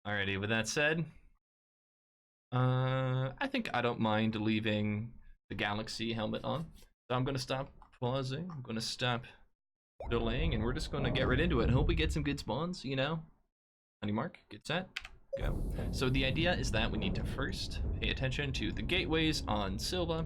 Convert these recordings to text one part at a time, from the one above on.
Alrighty, with that said, I think I don't mind leaving the Galaxy helmet on. So I'm gonna stop pausing, I'm gonna stop delaying, and we're just gonna get right into it and hope we get some good spawns, you know? Honey mark, get set, go. So the idea is that we need to first pay attention to the gateways on Silva.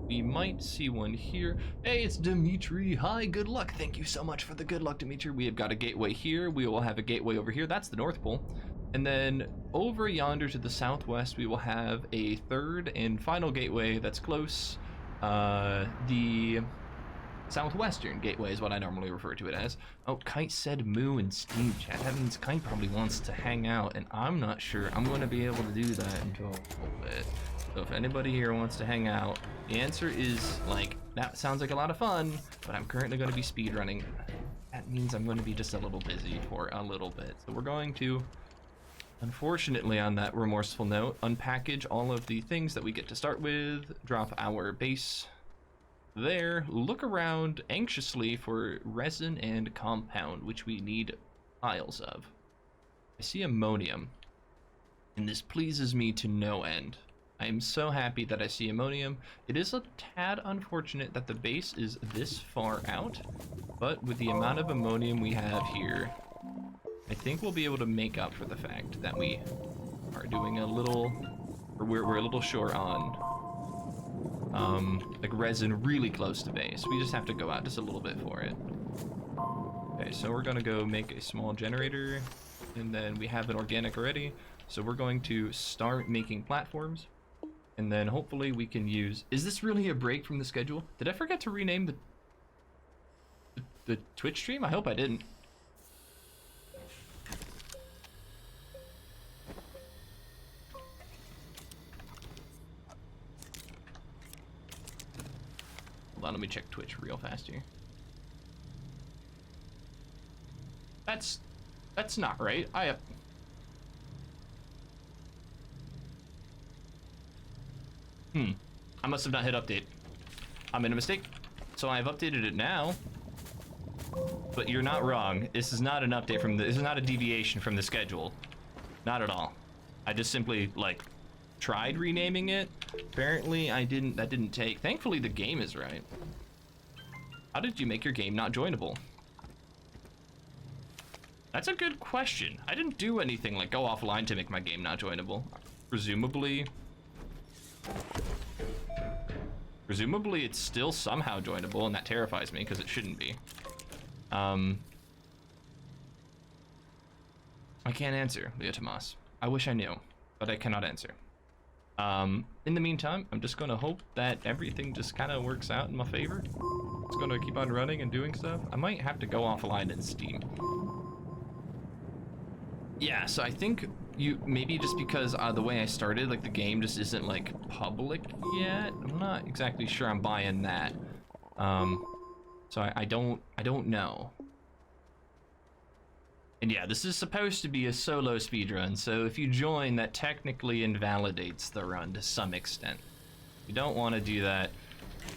We might see one here. Hey, it's Dimitri. Hi, good luck. Thank you so much for the good luck, Dimitri. We have got a gateway here. We will have a gateway over here. That's the North Pole. And then over yonder to the southwest, we will have a third and final gateway that's close. The southwestern gateway is what I normally refer to it as. Oh, Kite said moo in Steam chat. That means Kite probably wants to hang out, and I'm not sure I'm going to be able to do that until a little bit. So if anybody here wants to hang out, the answer is, like, that sounds like a lot of fun, but I'm currently going to be speedrunning. That means I'm going to be just a little busy for a little bit. So we're going to, unfortunately, on that remorseful note, unpackage all of the things that we get to start with, drop our base there, look around anxiously for resin and compound, which we need piles of. I see ammonium, and this pleases me to no end. I am so happy that I see ammonium. It is a tad unfortunate that the base is this far out, but with the amount of ammonium we have here, I think we'll be able to make up for the fact that we are doing a little, or we're a little short on like resin really close to base. We just have to go out just a little bit for it. Okay, so we're gonna go make a small generator, and then we have an organic already, so we're going to start making platforms. And then hopefully we can use... Is this really a break from the schedule? Did I forget to rename the Twitch stream? I hope I didn't. Hold on, let me check Twitch real fast here. That's not right. I must have not hit update. I made a mistake. So I've updated it now. But you're not wrong. This is not an update from this is not a deviation from the schedule. Not at all. I just simply like tried renaming it. Apparently that didn't take. Thankfully the game is right. How did you make your game not joinable? That's a good question. I didn't do anything like go offline to make my game not joinable. Presumably it's still somehow joinable, and that terrifies me because it shouldn't be. I can't answer, Leo Tomas. I wish I knew, but I cannot answer. In the meantime, I'm just gonna hope that everything just kind of works out in my favor. It's gonna keep on running and doing stuff. I might have to go offline in Steam. Yeah, so I think maybe just because the way I started, like the game just isn't like public yet. I'm not exactly sure I'm buying that. So I don't know. And yeah, this is supposed to be a solo speedrun, so if you join, that technically invalidates the run to some extent. We don't want to do that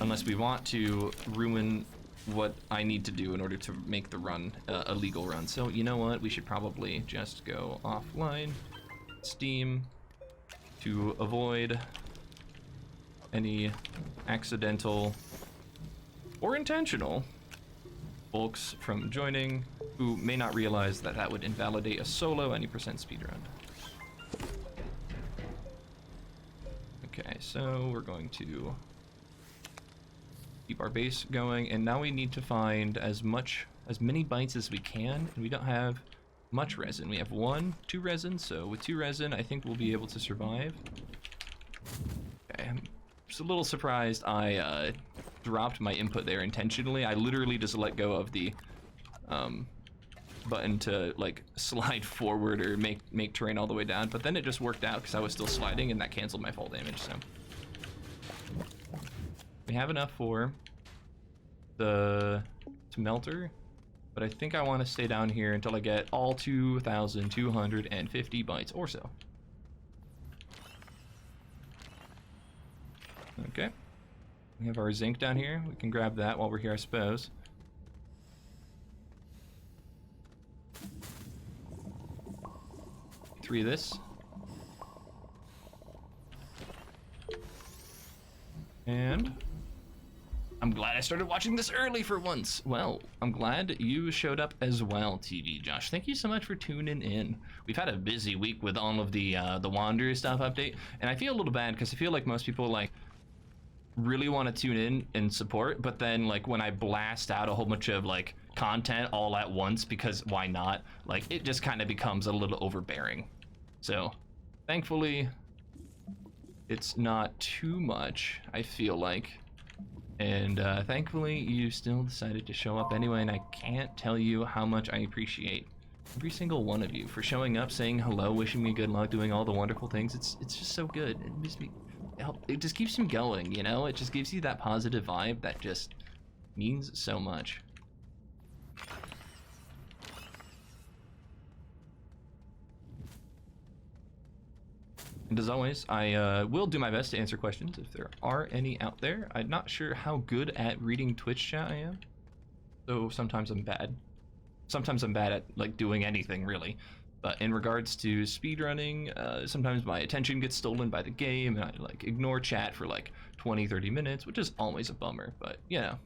unless we want to ruin what I need to do in order to make the run a legal run. So you know what, we should probably just go offline, Steam, to avoid any accidental or intentional folks from joining who may not realize that that would invalidate a solo any % speedrun. Okay, so we're going to keep our base going, and now we need to find as many bites as we can, and we don't have much resin. We have 2 resin, so with 2 resin I think we'll be able to survive. Okay, I'm just a little surprised I dropped my input there intentionally. I literally just let go of the button to like slide forward or make terrain all the way down, but then it just worked out because I was still sliding and that canceled my fall damage. So we have enough for the smelter, but I think I want to stay down here until I get all 2,250 bytes or so. Okay, we have our zinc down here. We can grab that while we're here, I suppose. 3 of this. And I'm glad I started watching this early for once. Well, I'm glad you showed up as well, TV Josh. Thank you so much for tuning in. We've had a busy week with all of the Wanderer stuff update, and I feel a little bad because I feel like most people like really want to tune in and support, but then like when I blast out a whole bunch of like content all at once, because why not? Like it just kind of becomes a little overbearing. So, thankfully, it's not too much, I feel like. And thankfully, you still decided to show up anyway, and I can't tell you how much I appreciate every single one of you for showing up, saying hello, wishing me good luck, doing all the wonderful things. It's just so good. It just keeps me going, you know? It just gives you that positive vibe that just means so much. And as always, I will do my best to answer questions if there are any out there. I'm not sure how good at reading Twitch chat I am, so sometimes I'm bad. Sometimes I'm bad at like doing anything really. But in regards to speedrunning, sometimes my attention gets stolen by the game and I like ignore chat for like 20-30 minutes, which is always a bummer, but you know.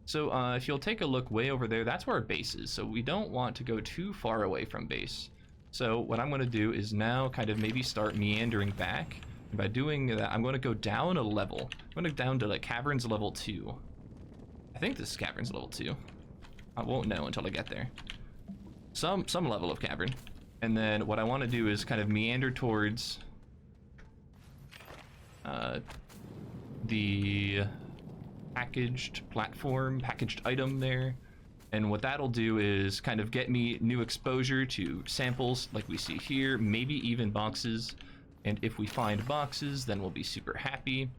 So if you'll take a look way over there, that's where our base is. So we don't want to go too far away from base. So what I'm going to do is now kind of maybe start meandering back. And by doing that, I'm going to go down a level. I'm going to go down to like caverns level 2. I think this is caverns level 2. I won't know until I get there. Some level of cavern. And then what I want to do is kind of meander towards the packaged item there. And what that'll do is kind of get me new exposure to samples like we see here, maybe even boxes. And if we find boxes, then we'll be super happy.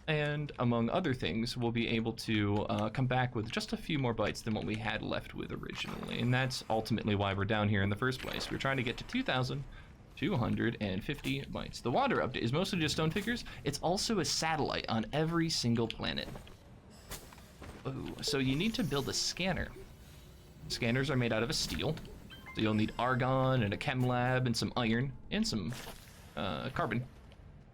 And among other things, we'll be able to come back with just a few more bytes than what we had left with originally. And that's ultimately why we're down here in the first place. We're trying to get to 2,250 bytes. The Wanderer update is mostly just stone figures. It's also a satellite on every single planet. Ooh, so you need to build a scanner. Scanners are made out of a steel. So you'll need argon and a chem lab and some iron and some carbon.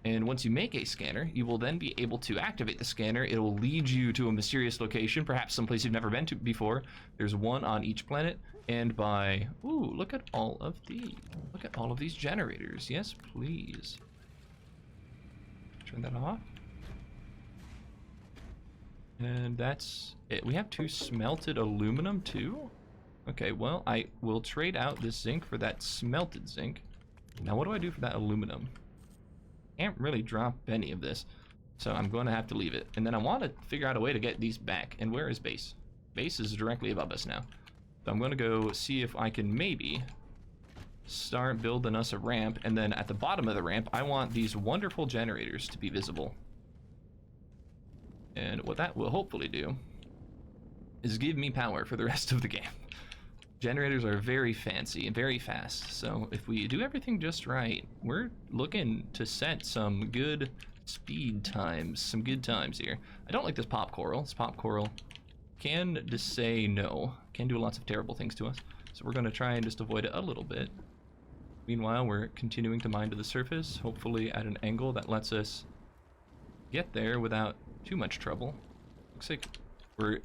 And once you make a scanner, you will then be able to activate the scanner. It will lead you to a mysterious location, perhaps someplace you've never been to before. There's one on each planet. And by, ooh, look at all of these generators. Yes, please. Turn that off. And that's it. We have 2 smelted aluminum too? Okay, well, I will trade out this zinc for that smelted zinc. Now what do I do for that aluminum? Can't really drop any of this, so I'm going to have to leave it. And then I want to figure out a way to get these back. And where is base? Base is directly above us now. So I'm going to go see if I can maybe start building us a ramp. And then at the bottom of the ramp, I want these wonderful generators to be visible. And what that will hopefully do is give me power for the rest of the game. Generators are very fancy and very fast, so if we do everything just right, we're looking to set some good speed times, some good times here. I don't like this pop coral. This pop coral can just say no, can do lots of terrible things to us, so we're going to try and just avoid it a little bit. Meanwhile, we're continuing to mine to the surface, hopefully at an angle that lets us get there without too much trouble. Looks like we're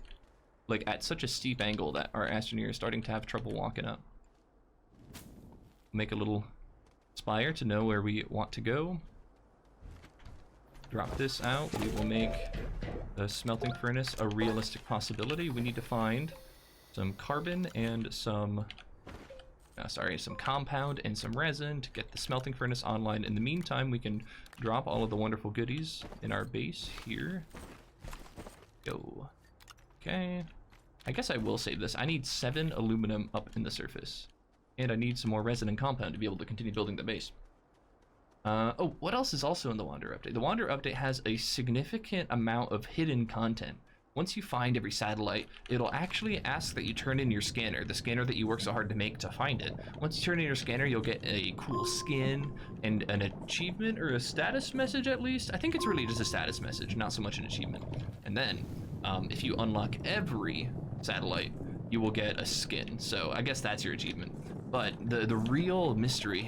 like at such a steep angle that our Astroneer is starting to have trouble walking up. Make a little spire to know where we want to go. Drop this out. We will make the smelting furnace a realistic possibility. We need to find some carbon and some some compound and some resin to get the smelting furnace online. In the meantime, we can drop all of the wonderful goodies in our base here. Go. Okay. I guess I will save this. I need 7 aluminum up in the surface. And I need some more resin and compound to be able to continue building the base. Oh, what else is also in the Wanderer update? The Wanderer update has a significant amount of hidden content. Once you find every satellite, it'll actually ask that you turn in your scanner, the scanner that you work so hard to make to find it. Once you turn in your scanner, you'll get a cool skin and an achievement or a status message at least. I think it's really just a status message, not so much an achievement. And then, if you unlock every satellite, you will get a skin. So I guess that's your achievement. But the real mystery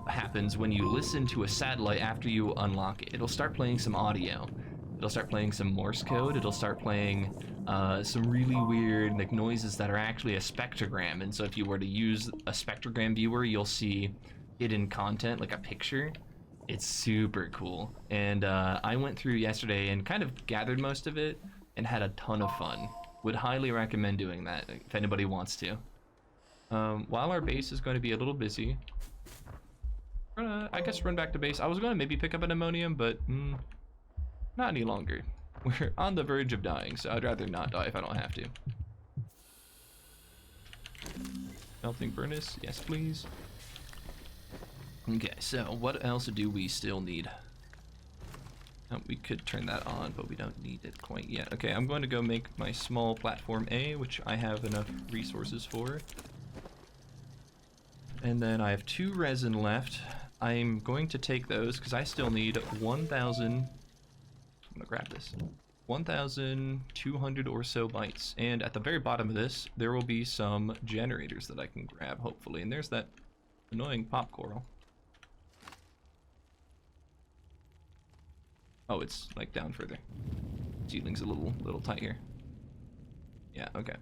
happens when you listen to a satellite after you unlock it. It'll start playing some audio. It'll start playing some Morse code. It'll start playing some really weird like noises that are actually a spectrogram. And so if you were to use a spectrogram viewer, you'll see hidden content, like a picture. It's super cool. And I went through yesterday and kind of gathered most of it and had a ton of fun. Would highly recommend doing that if anybody wants to. While our base is going to be a little busy, I guess run back to base. I was going to maybe pick up an ammonium, but not any longer. We're on the verge of dying, so I'd rather not die if I don't have to. Melting furnace, yes please. Okay, so what else do we still need? We could turn that on, but we don't need it quite yet. Okay, I'm going to go make my small platform A, which I have enough resources for. And then I have 2 resin left. I'm going to take those because I still need 1,000. I'm gonna grab this. 1,200 or so bytes. And at the very bottom of this, there will be some generators that I can grab, hopefully. And there's that annoying pop coral. Oh, it's like down further. Ceiling's a little tight here. Yeah, okay.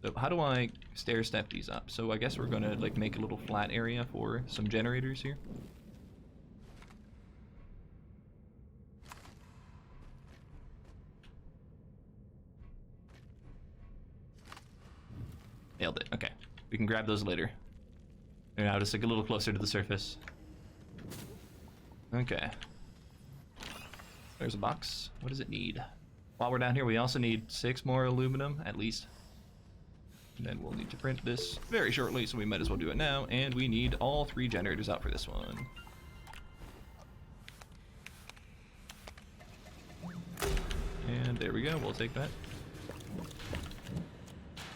So how do I stair step these up? So I guess we're gonna like make a little flat area for some generators here. Nailed it. Okay, we can grab those later. They're now just like a little closer to the surface. Okay. There's a box. What does it need? While we're down here, we also need 6 more aluminum, at least. And then we'll need to print this very shortly, so we might as well do it now. And we need all 3 generators out for this one. And there we go, we'll take that.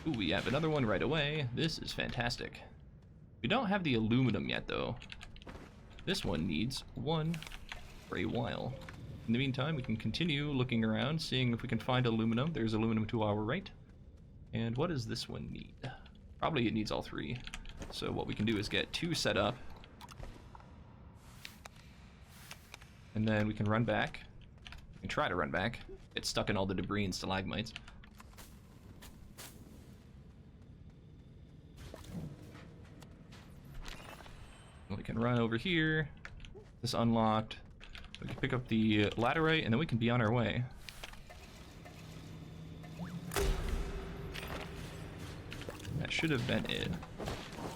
Ooh, we have another one right away. This is fantastic. We don't have the aluminum yet, though. This one needs 1 for a while. In the meantime, we can continue looking around, seeing if we can find aluminum. There's aluminum to our right. And what does this one need? Probably it needs all 3. So what we can do is get 2 set up. And then we can run back. We can try to run back. Get stuck in all the debris and stalagmites. We can run over here. This unlocked. We can pick up the laterite, and then we can be on our way. That should have been it.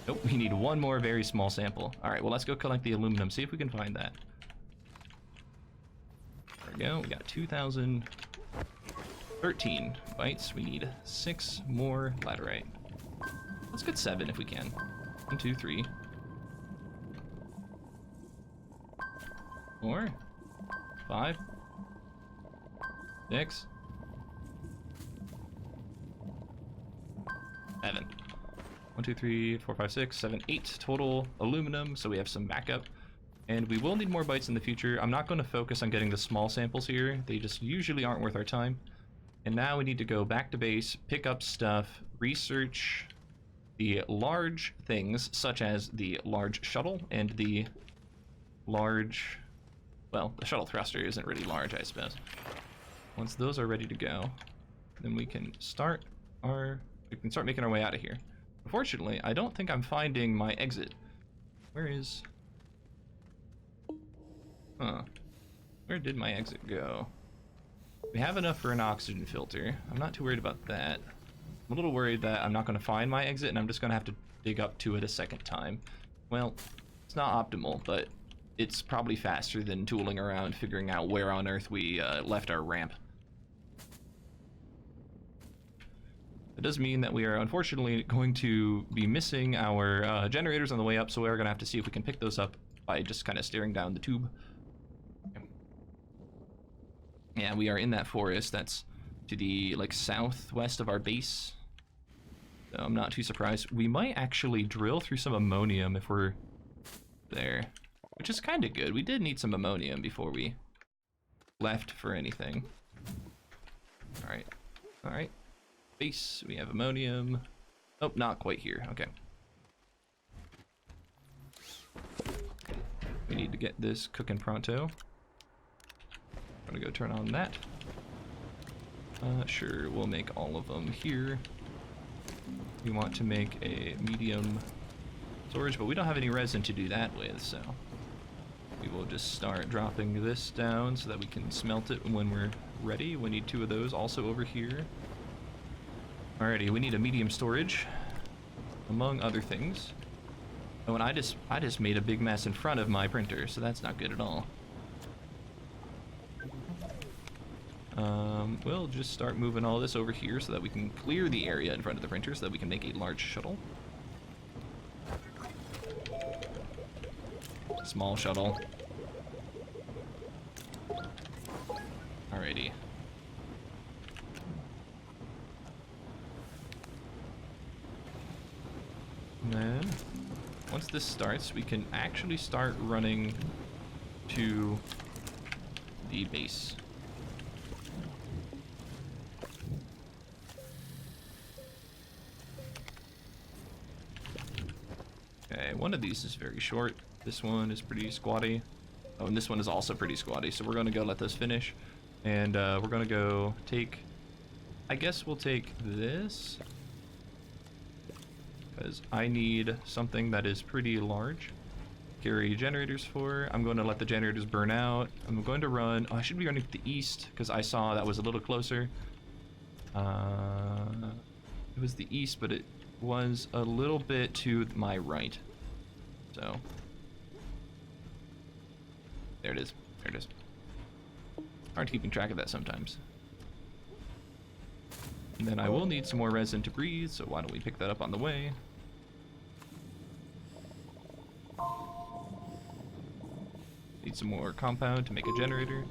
Nope, we need 1 more very small sample. Alright, well let's go collect the aluminum, see if we can find that. There we go, we got 2,013 bytes. We need 6 more laterite. Let's get 7 if we can. 1, 2, 3. 4. 5. 6. 7. 1, 2, 3, 4, 5, 6, 7, 8 total aluminum, so we have some backup. And we will need more bytes in the future. I'm not going to focus on getting the small samples here. They just usually aren't worth our time. And now we need to go back to base, pick up stuff, research the large things, such as the large shuttle and the large... Well, the shuttle thruster isn't really large, I suppose. Once those are ready to go, then we can start making our way out of here. Unfortunately, I don't think I'm finding my exit. Where is... Huh. Where did my exit go? We have enough for an oxygen filter. I'm not too worried about that. I'm a little worried that I'm not going to find my exit and I'm just going to have to dig up to it a second time. Well, it's not optimal, but it's probably faster than tooling around figuring out where on Earth we left our ramp. It does mean that we are unfortunately going to be missing our generators on the way up, so we're going to have to see if we can pick those up by just kind of staring down the tube. Yeah, we are in that forest that's to the like southwest of our base. So I'm not too surprised. We might actually drill through some ammonium if we're there, which is kind of good. We did need some ammonium before we left for anything. Alright, alright. Base, we have ammonium. Oh, not quite here, okay. We need to get this cooking pronto. I'm gonna go turn on that. Sure, we'll make all of them here. We want to make a medium storage, but we don't have any resin to do that with, so we will just start dropping this down so that we can smelt it when we're ready. We need 2 of those also over here. Alrighty, we need a medium storage, among other things. Oh, and I just made a big mess in front of my printer, so that's not good at all. We'll just start moving all this over here so that we can clear the area in front of the printer so that we can make a large shuttle. Small shuttle. Alrighty. And then, once this starts, we can actually start running to the base. Okay, one of these is very short. This one is pretty squatty. Oh, and this one is also pretty squatty. So we're gonna go let this finish. And we're gonna go take, I guess we'll take this, because I need something that is pretty large. Carry generators for. I'm going to let the generators burn out. I'm going to run, oh, I should be running to the east, because I saw that was a little closer. It was the east, but it was a little bit to my right. So, there it is. There it is. Hard keeping track of that sometimes. And then I will need some more resin to breathe, so why don't we pick that up on the way? Need some more compound to make a generator.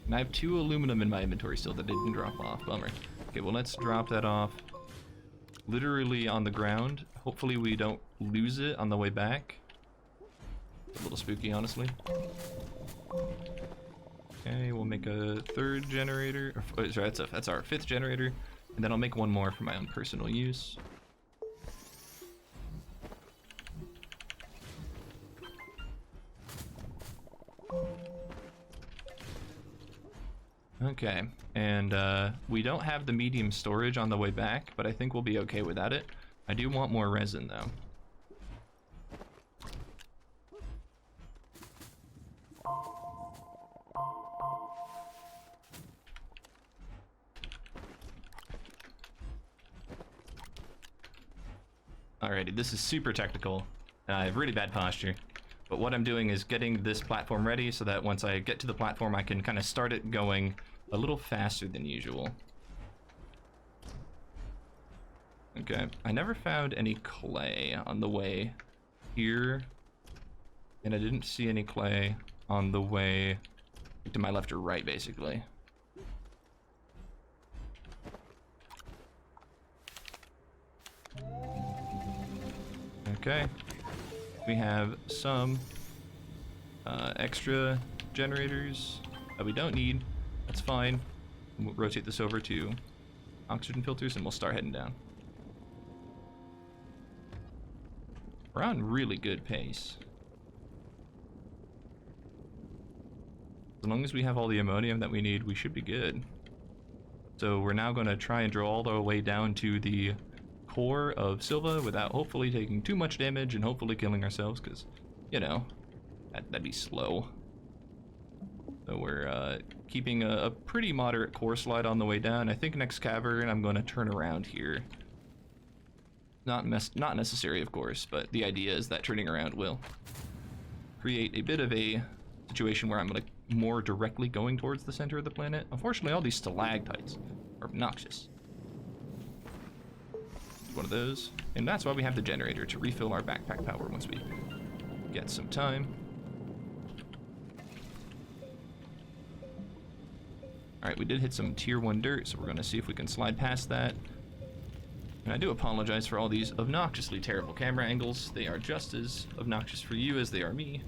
And I have 2 aluminum in my inventory still that didn't drop off. Bummer. Okay, well, let's drop that off literally on the ground. Hopefully we don't lose it on the way back. It's a little spooky, honestly. Okay, we'll make a 3rd generator. Or, sorry, that's our 5th generator. And then I'll make 1 more for my own personal use. Okay, and we don't have the medium storage on the way back, but I think we'll be okay without it. I do want more resin, though. Alrighty, this is super technical, and I have really bad posture. But what I'm doing is getting this platform ready so that once I get to the platform, I can kind of start it going a little faster than usual. Okay, I never found any clay on the way here, and I didn't see any clay on the way to my left or right, basically. Okay, we have some extra generators that we don't need. That's fine. We'll rotate this over to oxygen filters and we'll start heading down. We're on really good pace. As long as we have all the ammonium that we need, we should be good. So we're now going to try and drill all the way down to the core of Silva without hopefully taking too much damage and hopefully killing ourselves, because, you know, that'd be slow. So we're keeping a pretty moderate core slide on the way down. I think next cavern I'm going to turn around here. Not necessary, of course, but the idea is that turning around will create a bit of a situation where I'm like more directly going towards the center of the planet. Unfortunately, all these stalactites are obnoxious. One of those, and that's why we have the generator, to refill our backpack power once we get some time. Alright, we did hit some tier 1 dirt, so we're going to see if we can slide past that. And I do apologize for all these obnoxiously terrible camera angles. They are just as obnoxious for you as they are me.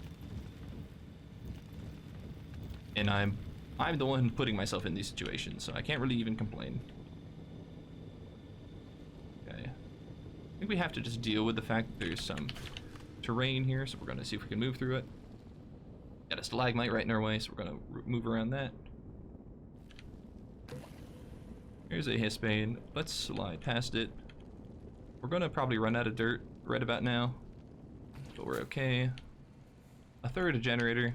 And I'm the one putting myself in these situations, so I can't really even complain. Okay. I think we have to just deal with the fact that there's some terrain here, so we're gonna see if we can move through it. Got a stalagmite right in our way, so we're gonna move around that. Here's a hispane. Let's slide past it. We're gonna probably run out of dirt right about now, but we're okay. A third generator.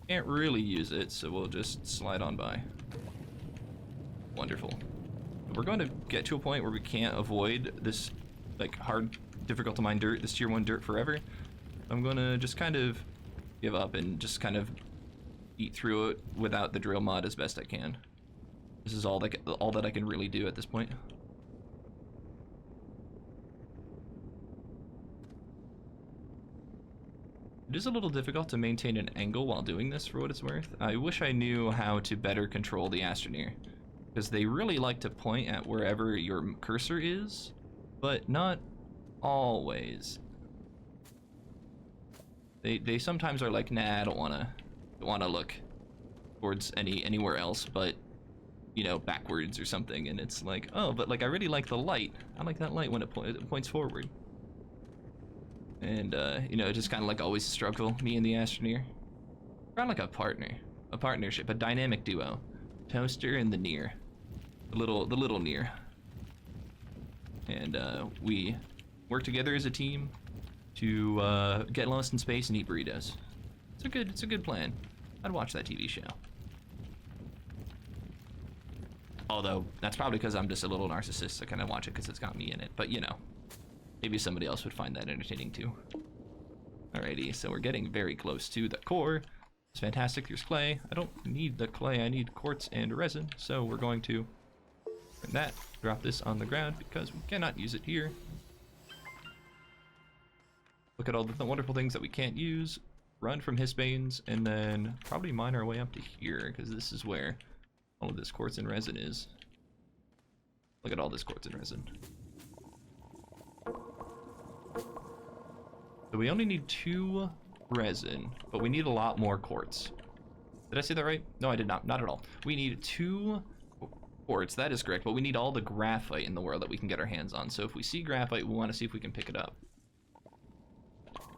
Can't really use it, so we'll just slide on by. Wonderful. We're going to get to a point where we can't avoid this like hard, difficult to mine dirt, this tier 1 dirt forever. I'm gonna just kind of give up and just kind of eat through it without the drill mod as best I can. This is all that I can really do at this point. It is a little difficult to maintain an angle while doing this, for what it's worth. I wish I knew how to better control the Astroneer, because they really like to point at wherever your cursor is, but not always. They sometimes are like, nah, I don't wanna look towards anywhere else, but you know, backwards or something, and it's like, oh, but like I really like the light. I like that light when it points forward. And you know, it just kind of like always struggle, me and the Astroneer. We're kind of like a partnership, a dynamic duo. Toaster and the Near, the little Near. And we work together as a team to get lost in space and eat burritos. It's a good plan. I'd watch that TV show. Although that's probably because I'm just a little narcissist. I kind of watch it because it's got me in it. But you know, maybe somebody else would find that entertaining too. Alrighty, so we're getting very close to the core. It's fantastic. There's clay. I don't need the clay. I need quartz and resin. So we're going to bring that, drop this on the ground because we cannot use it here. Look at all the wonderful things that we can't use. Run from hispanes and then probably mine our way up to here because this is where all of this quartz and resin is. Look at all this quartz and resin. So we only need 2 resin, but we need a lot more quartz. Did I say that right? No, I did not. Not at all. We need 2 quartz. That is correct, but we need all the graphite in the world that we can get our hands on. So if we see graphite, we want to see if we can pick it up.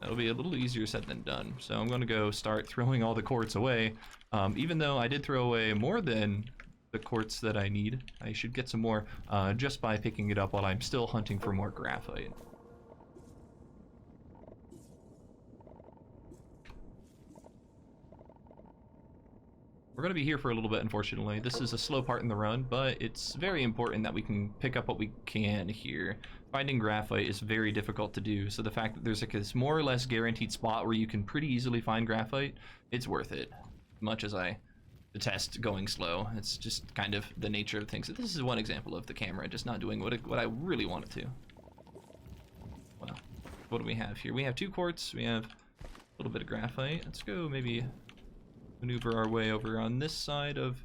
That'll be a little easier said than done. So I'm going to go start throwing all the quartz away. Even though I did throw away more than the quartz that I need, I should get some more just by picking it up while I'm still hunting for more graphite. We're going to be here for a little bit, unfortunately. This is a slow part in the run, but it's very important that we can pick up what we can here. Finding graphite is very difficult to do, so the fact that there's like this more or less guaranteed spot where you can pretty easily find graphite, it's worth it. Much as I detest going slow, it's just kind of the nature of things. This is one example of the camera just not doing what I really want it to. Well, what do we have here? We have 2 quartz, we have a little bit of graphite. Let's go maybe maneuver our way over on this side of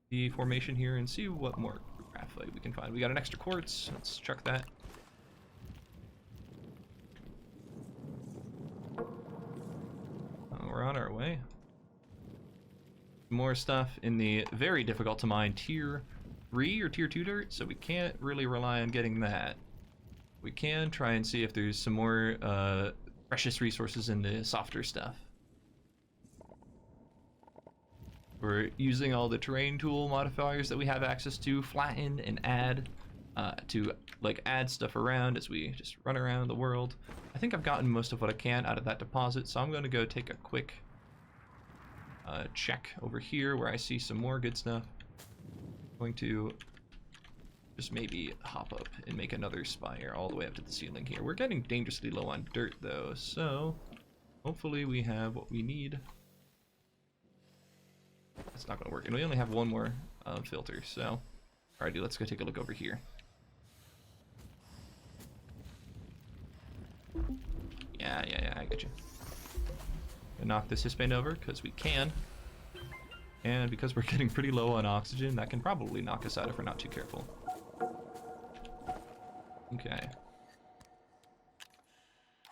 the formation here and see what more graphite we can find. We got an extra quartz. Let's chuck that. We're on our way. More stuff in the very difficult to mine tier 3 or tier 2 dirt, so we can't really rely on getting that. We can try and see if there's some more precious resources in the softer stuff. We're using all the terrain tool modifiers that we have access to, flatten and add, to like add stuff around as we just run around the world. I think I've gotten most of what I can out of that deposit, so I'm going to go take a quick check over here where I see some more good stuff. I'm going to just maybe hop up and make another spire all the way up to the ceiling here. We're getting dangerously low on dirt though, so hopefully we have what we need. That's not going to work, and we only have one more filter, so alrighty, let's go take a look over here. Yeah, I get you. Gonna knock this hispane over because we can, and because we're getting pretty low on oxygen, that can probably knock us out if we're not too careful. Okay.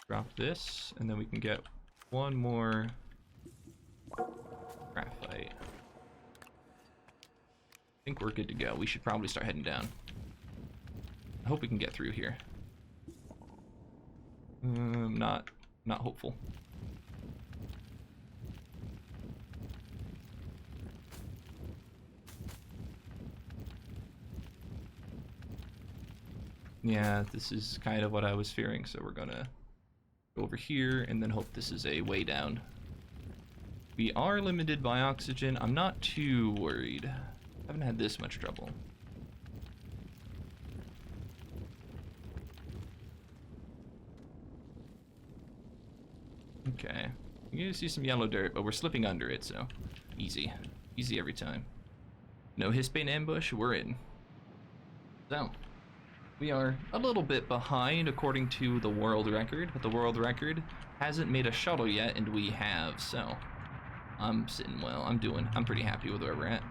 Drop this, and then we can get one more graphite. I think we're good to go. We should probably start heading down. I hope we can get through here. Not not hopeful. Yeah, this is kind of what I was fearing, so we're gonna go over here and then hope this is a way down. We are limited by oxygen. I'm not too worried. I haven't had this much trouble. Okay. You're gonna see some yellow dirt, but we're slipping under it, so easy. Easy every time. No Hispane ambush, we're in. So, we are a little bit behind according to the world record, but the world record hasn't made a shuttle yet, and we have, so I'm sitting well. I'm pretty happy with where we're at.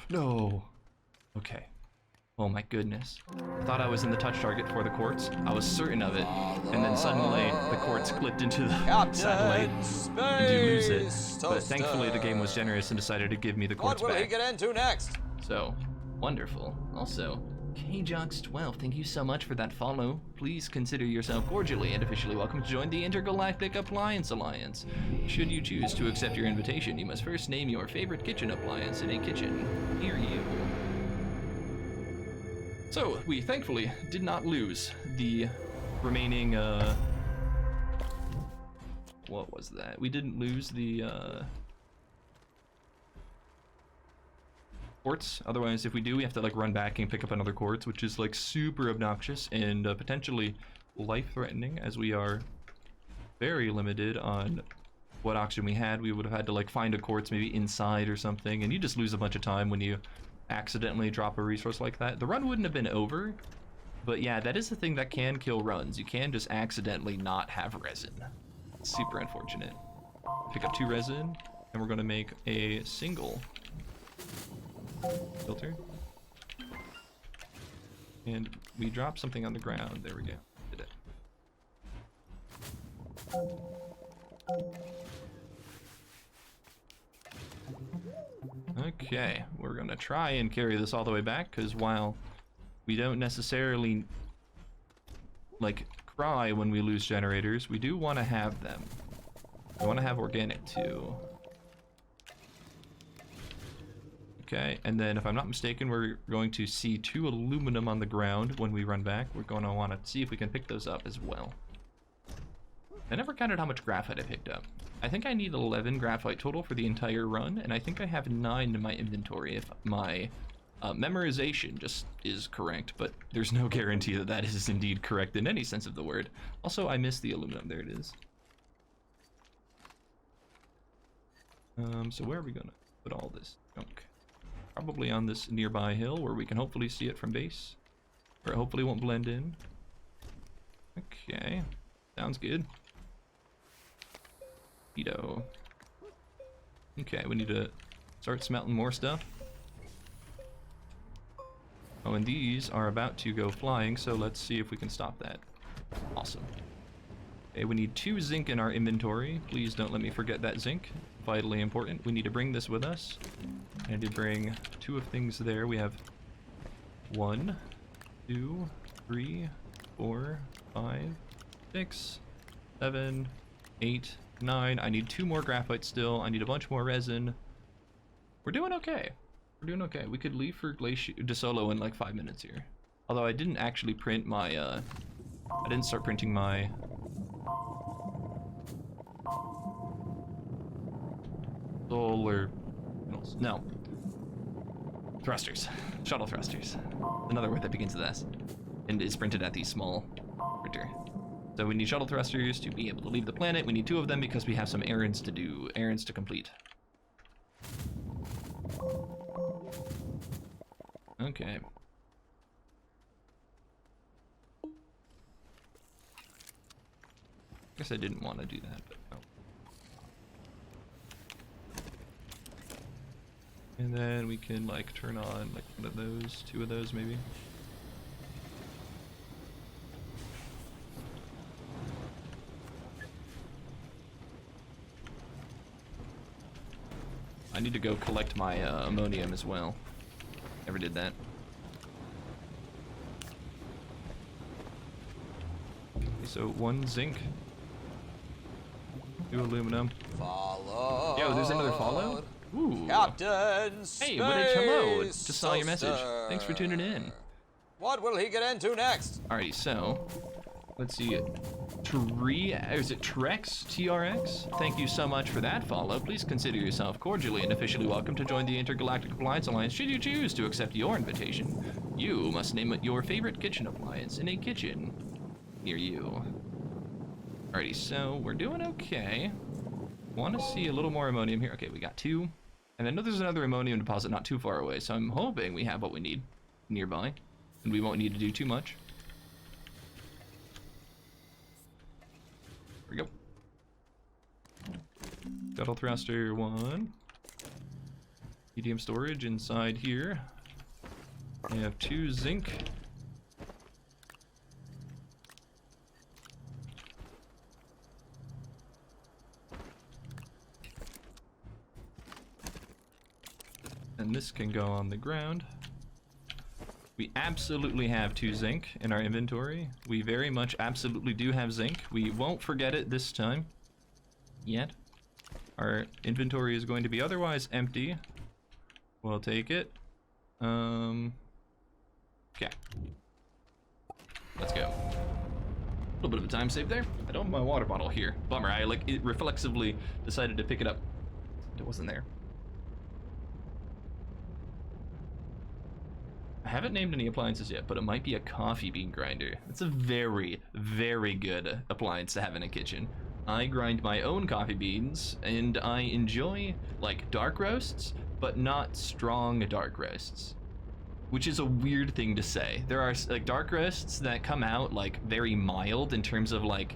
No. Okay. Oh my goodness. I thought I was in the touch target for the quartz. I was certain of it, and then suddenly the quartz clipped into the satellite, and you lose it. But thankfully the game was generous and decided to give me the quartz back. What will he get into next? So, wonderful. Also, KJox12, thank you so much for that follow. Please consider yourself cordially and officially welcome to join the Intergalactic Appliance Alliance. Should you choose to accept your invitation, you must first name your favorite kitchen appliance in a kitchen near you. So, we thankfully did not lose the remaining, what was that? We didn't lose the, quartz. Otherwise, if we do, we have to like run back and pick up another quartz, which is like super obnoxious and potentially life-threatening, as we are very limited on what oxygen we had. We would have had to like find a quartz maybe inside or something, and you just lose a bunch of time when you accidentally drop a resource like that. The run wouldn't have been over, but yeah, that is the thing that can kill runs. You can just accidentally not have resin. It's super unfortunate. Pick up 2 resin, and we're gonna make a single filter. And we drop something on the ground. There we go. Did it. Okay, we're gonna try and carry this all the way back, because while we don't necessarily like cry when we lose generators, we do want to have them. We want to have organic too. Okay, and then if I'm not mistaken, we're going to see 2 aluminum on the ground when we run back. We're going to want to see if we can pick those up as well. I never counted how much graphite I picked up. I think I need 11 graphite total for the entire run, and I think I have 9 in my inventory if my memorization just is correct, but there's no guarantee that that is indeed correct in any sense of the word. Also, I missed the aluminum. There it is. So where are we going to put all this junk? Probably on this nearby hill where we can hopefully see it from base, where it hopefully won't blend in. Okay, sounds good. Neato. Okay, we need to start smelting more stuff. Oh, and these are about to go flying, so let's see if we can stop that. Awesome. Okay, we need 2 zinc in our inventory. Please don't let me forget that zinc. Vitally important. We need to bring this with us. I need to bring 2 of things there. We have 1, 2, 3, 4, 5, 6, 7, 8, 9. I need 2 more graphite still. I need a bunch more resin. We're doing okay. We're doing okay. We could leave for Desolo in like 5 minutes here. Although I didn't actually print my, I didn't start printing my solar, no, thrusters, shuttle thrusters, another word that begins with S, and is printed at the small printer. So we need shuttle thrusters to be able to leave the planet. We need 2 of them because we have some errands to do, errands to complete. Okay. Guess I didn't want to do that, but oh. And then we can like turn on like one of those, 2 of those maybe. I need to go collect my ammonium as well. Never did that. so 1 zinc. 2 aluminum. Follow. Yo, there's another follow? Ooh. Captain Hey, Woodh, hello. Space Just saw your message. Toaster. Thanks for tuning in. What will he get into next? Alrighty, so let's see. Is it Trex? TRX? Thank you so much for that follow. Please consider yourself cordially and officially welcome to join the Intergalactic Appliance Alliance should you choose to accept your invitation. You must name your favorite kitchen appliance in a kitchen near you. Alrighty, so we're doing okay. Want to see a little more ammonium here. Okay, we got 2. And I know there's another ammonium deposit not too far away, so I'm hoping we have what we need nearby. And we won't need to do too much. There we go. Shuttle thruster 1. Medium storage inside here. We have 2 zinc. And this can go on the ground. We absolutely have 2 zinc in our inventory. We very much absolutely do have zinc. We won't forget it this time. Yet. Our inventory is going to be otherwise empty. We'll take it. Okay. Let's go. A little bit of a time save there. I don't have my water bottle here. Bummer, I it reflexively decided to pick it up. It wasn't there. I haven't named any appliances yet, but it might be a coffee bean grinder. It's a very, very good appliance to have in a kitchen. I grind my own coffee beans, and I enjoy, like, dark roasts, but not strong dark roasts. Which is a weird thing to say. There are, like, dark roasts that come out, like, very mild in terms of, like,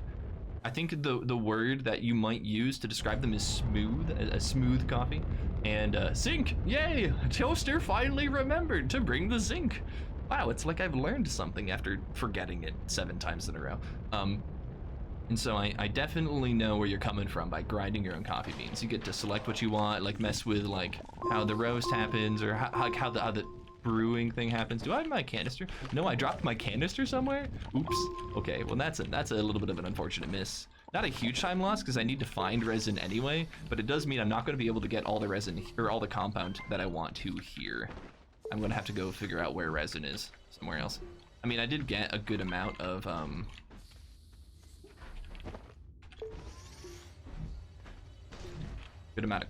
I think the word that you might use to describe them is smooth, a smooth coffee. And zinc, yay! Toaster finally remembered to bring the zinc. Wow, it's like I've learned something after forgetting it 7 times in a row. And so I definitely know where you're coming from by grinding your own coffee beans. You get to select what you want, like mess with like how the roast happens or how the brewing thing happens. Do I have my canister? No, I dropped my canister somewhere? Oops. Okay, well that's a little bit of an unfortunate miss. Not a huge time loss because I need to find resin anyway, but it does mean I'm not going to be able to get all the resin or all the compound that I want to here. I'm going to have to go figure out where resin is somewhere else. I mean, I did get a good amount of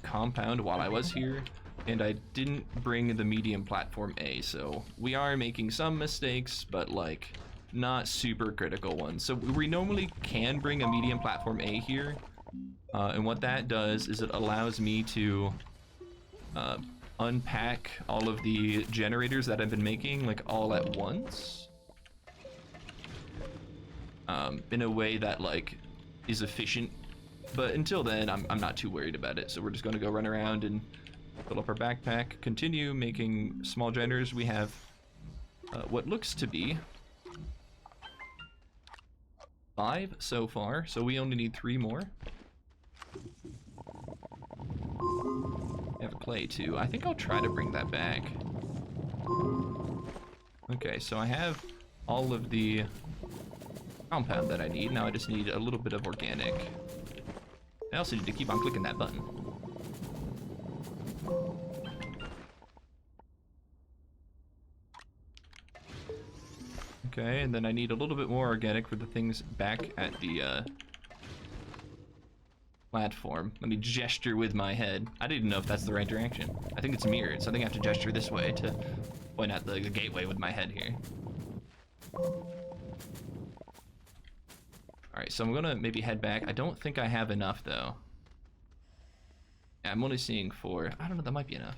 compound while I was here, and I didn't bring the medium platform A, so we are making some mistakes, but like not super critical ones. So we normally can bring a medium platform A here, and what that does is it allows me to unpack all of the generators that I've been making like all at once, in a way that like is efficient. But until then, I'm not too worried about it. So we're just going to go run around and fill up our backpack, continue making small generators. We have what looks to be 5 so far, so we only need 3 more. We have clay too. I think I'll try to bring that back. Okay, so I have all of the compound that I need. Now I just need a little bit of organic. I also need to keep on clicking that button. Okay, and then I need a little bit more organic for the things back at the platform. Let me gesture with my head. I didn't know if that's the right direction. I think it's mirrored, so I think I have to gesture this way to point out the gateway with my head here. Alright, so I'm gonna maybe head back. I don't think I have enough though. Yeah, I'm only seeing 4. I don't know, that might be enough.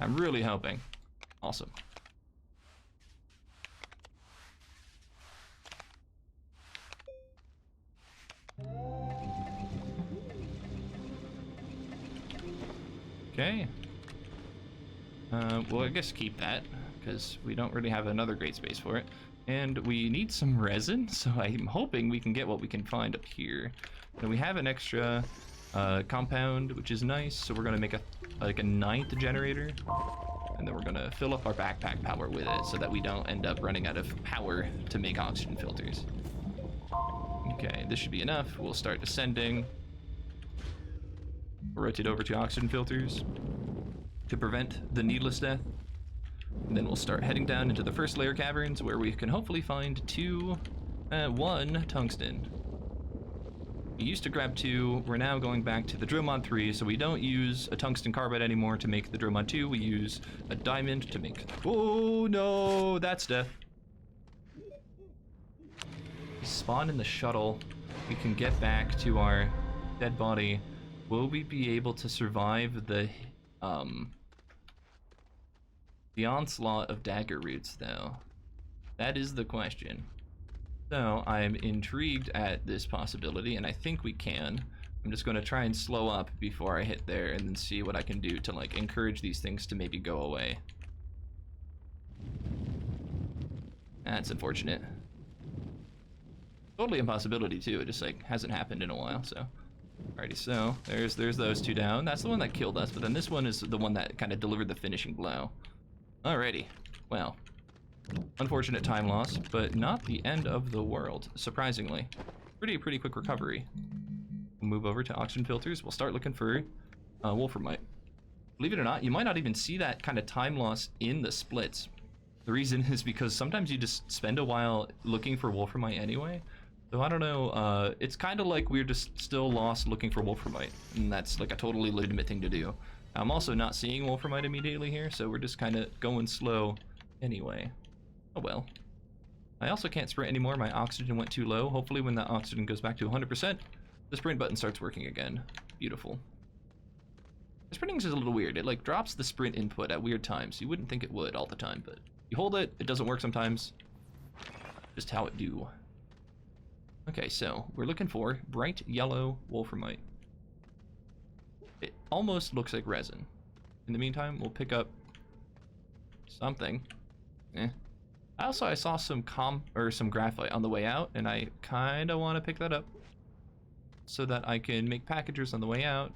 I'm really hoping. Awesome. Okay. Well, I guess keep that, because we don't really have another great space for it. And we need some resin, so I'm hoping we can get what we can find up here. And we have an extra compound, which is nice. So we're gonna make a 9th generator, and then we're gonna fill up our backpack power with it so that we don't end up running out of power to make oxygen filters. Okay, this should be enough. We'll start descending. Rotate over to oxygen filters to prevent the needless death. And then we'll start heading down into the first layer caverns where we can hopefully find 1 tungsten. We used to grab 2, we're now going back to the drill mod 3, so we don't use a tungsten carbide anymore to make the drill mod 2, we use a diamond to make... Oh no, that's death. Spawn in the shuttle, we can get back to our dead body. Will we be able to survive the onslaught of dagger roots though? That is the question. So I'm intrigued at this possibility, and I think we can. I'm just going to try and slow up before I hit there and then see what I can do to like encourage these things to maybe go away. That's unfortunate. Totally a possibility too, it just like hasn't happened in a while, so. Alrighty, so there's those 2 down. That's the one that killed us, but then this one is the one that kind of delivered the finishing blow. Alrighty, well. Unfortunate time loss, but not the end of the world, surprisingly. Pretty quick recovery. We'll move over to oxygen filters. We'll start looking for wolframite. Believe it or not, you might not even see that kind of time loss in the splits. The reason is because sometimes you just spend a while looking for wolframite anyway. So I don't know, it's kind of like we're just still lost looking for wolframite, and that's like a totally legitimate thing to do. I'm also not seeing wolframite immediately here, so we're just kind of going slow anyway. Oh well. I also can't sprint anymore, my oxygen went too low. Hopefully when that oxygen goes back to 100%, the sprint button starts working again. Beautiful. The sprinting is a little weird, it like drops the sprint input at weird times. You wouldn't think it would all the time, but you hold it, it doesn't work sometimes. Just how it do. Okay, so we're looking for bright yellow wolframite. It almost looks like resin. In the meantime, we'll pick up something. I saw some graphite on the way out, and I kind of want to pick that up so that I can make packagers on the way out.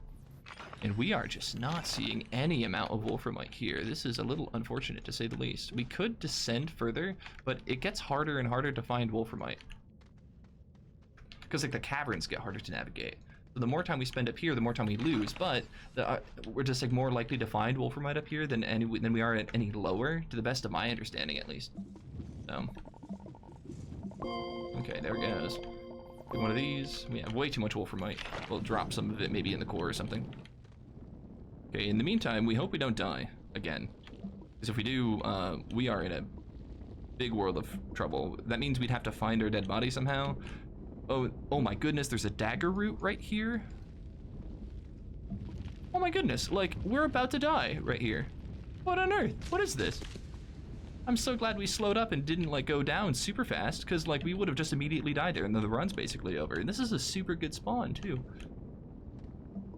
And we are just not seeing any amount of wolframite here. This is a little unfortunate to say the least. We could descend further, but it gets harder and harder to find wolframite. Because like the caverns get harder to navigate. So the more time we spend up here, the more time we lose. But we're just like more likely to find wolframite up here than we are at any lower, to the best of my understanding at least. So, okay, there it goes. Do one of these. We have way too much wolframite. We'll drop some of it maybe in the core or something. Okay, in the meantime, we hope we don't die again. Because if we do, we are in a big world of trouble. That means we'd have to find our dead body somehow. Oh my goodness, there's a dagger root right here. Oh my goodness, like, we're about to die right here. What on earth? What is this? I'm so glad we slowed up and didn't, like, go down super fast, because, like, we would have just immediately died there, and then the run's basically over. And this is a super good spawn, too.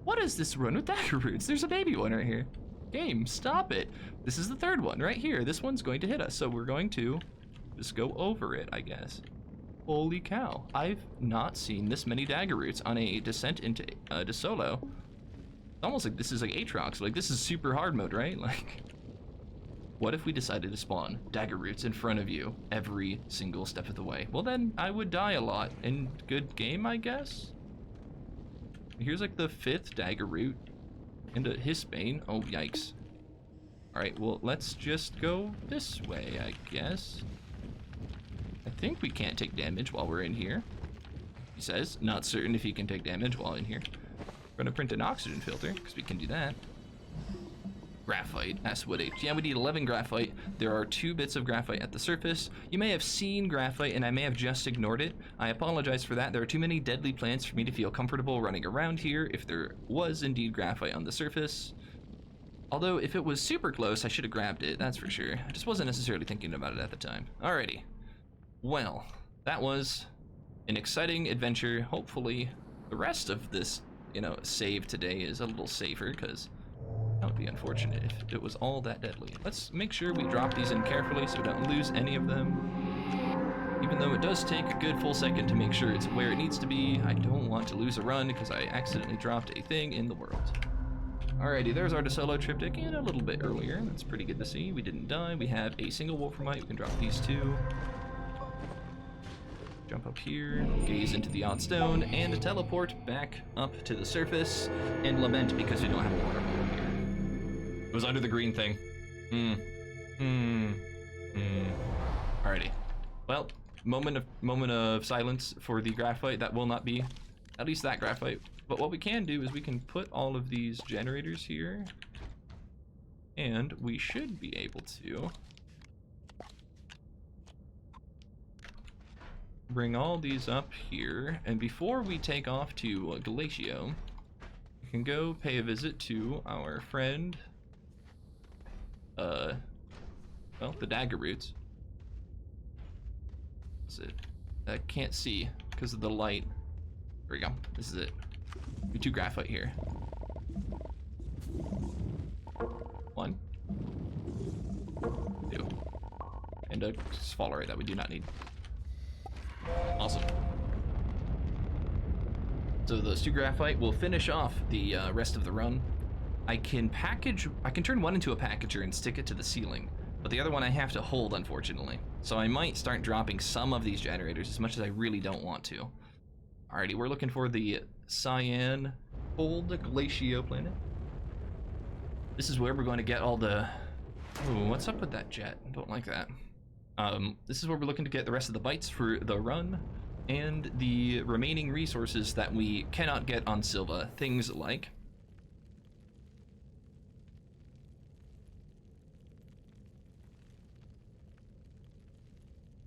What is this run with dagger roots? There's a baby one right here. Game, stop it. This is the 3rd one right here. This one's going to hit us, so we're going to just go over it, I guess. Holy cow, I've not seen this many dagger roots on a descent into Desolo. It's almost like this is like Aatrox, like this is super hard mode, right? Like, what if we decided to spawn dagger roots in front of you every single step of the way? Well then, I would die a lot, and good game, I guess? Here's like the 5th dagger root into Hisbane. Oh, yikes. Alright, well, let's just go this way, I guess. I think we can't take damage while we're in here. He says, not certain if he can take damage while in here. We're gonna print an oxygen filter, because we can do that. Graphite, Woodh H. Yeah, we need 11 graphite. There are 2 bits of graphite at the surface. You may have seen graphite, and I may have just ignored it. I apologize for that. There are too many deadly plants for me to feel comfortable running around here if there was indeed graphite on the surface. Although, if it was super close, I should have grabbed it, that's for sure. I just wasn't necessarily thinking about it at the time. Alrighty. Well, that was an exciting adventure. Hopefully, the rest of this, save today is a little safer, because that would be unfortunate if it was all that deadly. Let's make sure we drop these in carefully so we don't lose any of them. Even though it does take a good full second to make sure it's where it needs to be, I don't want to lose a run because I accidentally dropped a thing in the world. Alrighty, there's our Desolo triptych, and a little bit earlier. That's pretty good to see. We didn't die. We have a single wolframite. We can drop these two. Jump up here, gaze into the odd stone, and teleport back up to the surface, and lament because we don't have a water bottle here. It was under the green thing. Alrighty. Well, moment of silence for the graphite. That will not be, at least that graphite. But what we can do is we can put all of these generators here, and we should be able to bring all these up here. And before we take off to Glacio, we can go pay a visit to our friend, well, the Dagger Roots. Is it? I can't see because of the light. There we go. This is it. We do graphite here. 1, 2, and a sphalerite that we do not need. Awesome. So those 2 graphite will finish off the rest of the run. I can turn one into a packager and stick it to the ceiling, but the other one I have to hold, unfortunately. So I might start dropping some of these generators as much as I really don't want to. Alrighty, we're looking for the Cyan Cold Glacio planet. This is where we're going to get all the... Ooh, what's up with that jet? Don't like that. This is where we're looking to get the rest of the bytes for the run and the remaining resources that we cannot get on Silva. Things like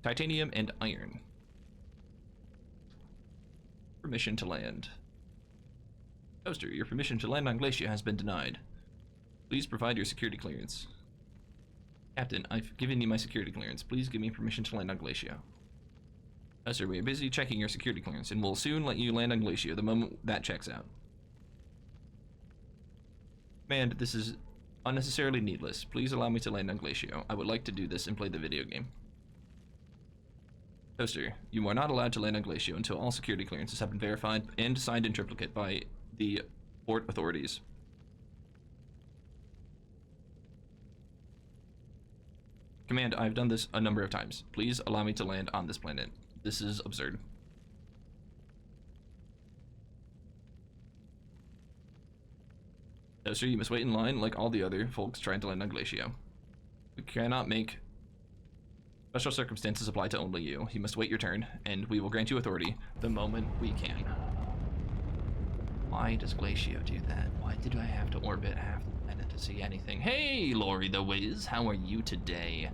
titanium and iron. Permission to land. Toaster, your permission to land on Glacio has been denied. Please provide your security clearance. Captain, I've given you my security clearance. Please give me permission to land on Glacio. Toaster, we are busy checking your security clearance, and we'll soon let you land on Glacio the moment that checks out. Man, this is unnecessarily needless. Please allow me to land on Glacio. I would like to do this and play the video game. Toaster, you are not allowed to land on Glacio until all security clearances have been verified and signed in triplicate by the port authorities. Command, I've done this a number of times. Please allow me to land on this planet. This is absurd. Toaster, you must wait in line like all the other folks trying to land on Glacio. We cannot make special circumstances apply to only you. You must wait your turn, and we will grant you authority the moment we can. Why does Glacio do that? Why did I have to orbit half the planet to see anything? Hey, Lori the Wiz, how are you today?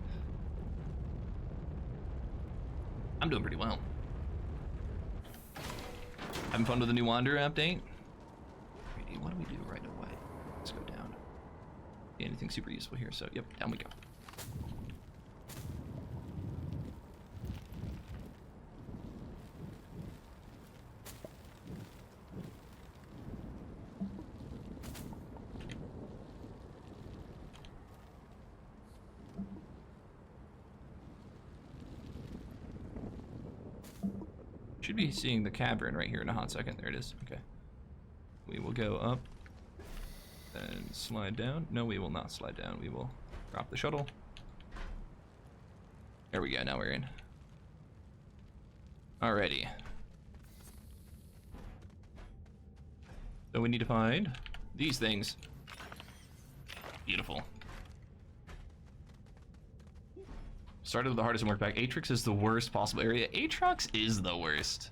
I'm doing pretty well. Having fun with the new Wanderer update? What do we do right away? Let's go down. Anything super useful here, so yep, down we go. Should be seeing the cavern right here in a hot second. There it is. Okay. We will go up and slide down. No, we will not slide down. We will drop the shuttle. There we go. Now we're in. Alrighty. So we need to find these things. Beautiful. Started with the hardest and worked back. Atrix is the worst possible area. Atrox is the worst.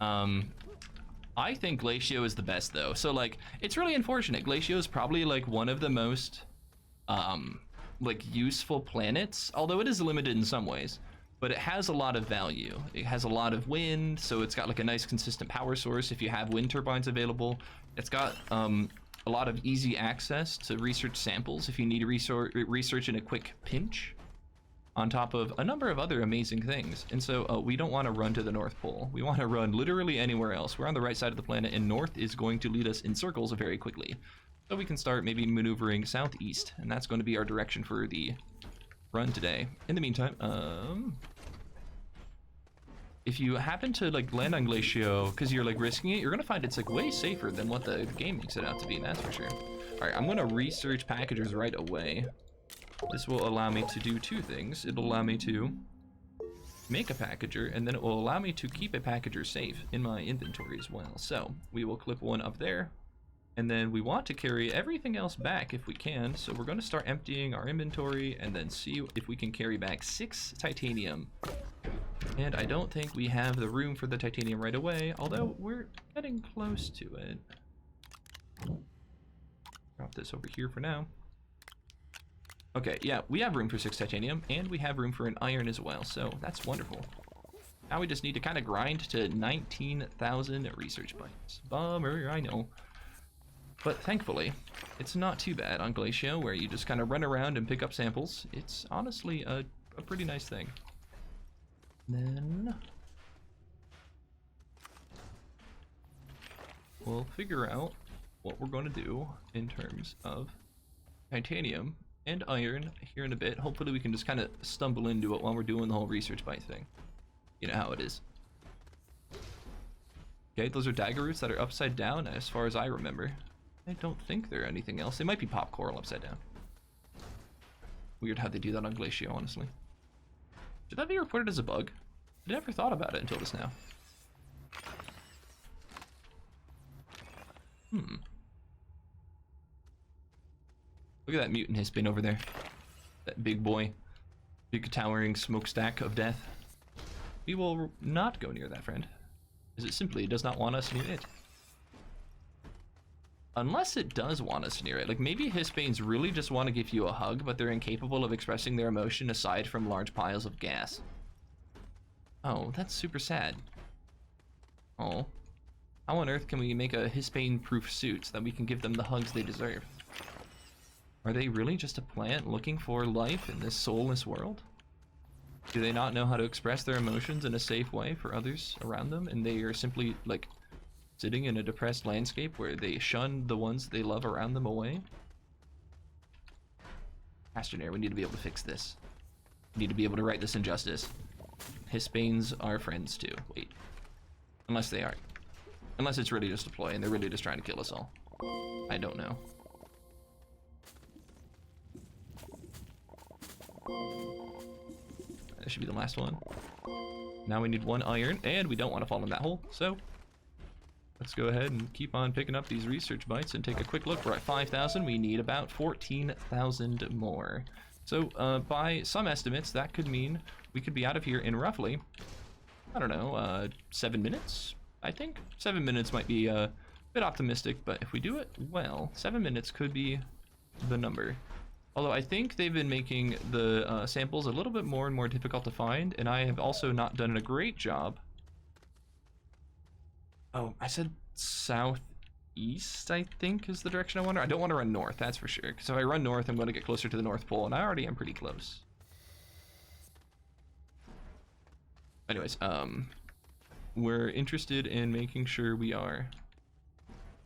I think Glacio is the best though. So like, it's really unfortunate. Glacio is probably like one of the most like useful planets, although it is limited in some ways, but it has a lot of value. It has a lot of wind, so it's got like a nice consistent power source if you have wind turbines available. It's got a lot of easy access to research samples if you need research in a quick pinch, on top of a number of other amazing things. And so we don't want to run to the North Pole. We want to run literally anywhere else. We're on the right side of the planet, and north is going to lead us in circles very quickly. So we can start maybe maneuvering southeast, and that's going to be our direction for the run today. In the meantime, if you happen to like land on Glacio because you're like risking it, you're gonna find it's like way safer than what the game makes it out to be, that's for sure. All right, I'm gonna research packagers right away. This will allow me to do two things. It'll allow me to make a packager, and then it will allow me to keep a packager safe in my inventory as well. So we will clip one up there, and then we want to carry everything else back if we can. So we're going to start emptying our inventory and then see if we can carry back 6 titanium. And I don't think we have the room for the titanium right away, although we're getting close to it. Drop this over here for now. Okay, yeah, we have room for 6 titanium, and we have room for an iron as well, so that's wonderful. Now we just need to kind of grind to 19,000 research points. Bummer, I know. But thankfully, it's not too bad on Glacio, where you just kind of run around and pick up samples. It's honestly a pretty nice thing. Then we'll figure out what we're going to do in terms of titanium and iron here in a bit. Hopefully we can just kind of stumble into it while we're doing the whole research bite thing. You know how it is. Okay, those are dagger roots that are upside down as far as I remember. I don't think they're anything else. They might be pop coral upside down. Weird how they do that on Glacio, honestly. Should that be reported as a bug? I never thought about it until just now. Look at that mutant hispane over there. That big boy. Big towering smokestack of death. We will not go near that, friend. As it simply does not want us near it. Unless it does want us near it. Like, maybe hispanes really just want to give you a hug, but they're incapable of expressing their emotion aside from large piles of gas. Oh, that's super sad. Oh. How on earth can we make a hispane-proof suit so that we can give them the hugs they deserve? Are they really just a plant looking for life in this soulless world? Do they not know how to express their emotions in a safe way for others around them, and they are simply, like, sitting in a depressed landscape where they shun the ones they love around them away? Astroneer, we need to be able to fix this. We need to be able to right this injustice. Hispanes are friends too. Wait. Unless they aren't. Unless it's really just a ploy and they're really just trying to kill us all. I don't know. That should be the last one. Now we need 1 iron, and we don't want to fall in that hole, so let's go ahead and keep on picking up these research bites and take a quick look. We're at 5,000. We need about 14,000 more. So by some estimates, that could mean we could be out of here in roughly, I don't know, 7 minutes, I think. 7 minutes might be a bit optimistic, but if we do it well, 7 minutes could be the number. Although I think they've been making the samples a little bit more and more difficult to find, and I have also not done a great job. Oh, I said southeast, I think, is the direction I want to. I don't want to run north, that's for sure. Because if I run north, I'm going to get closer to the North Pole, and I already am pretty close. Anyways, we're interested in making sure we are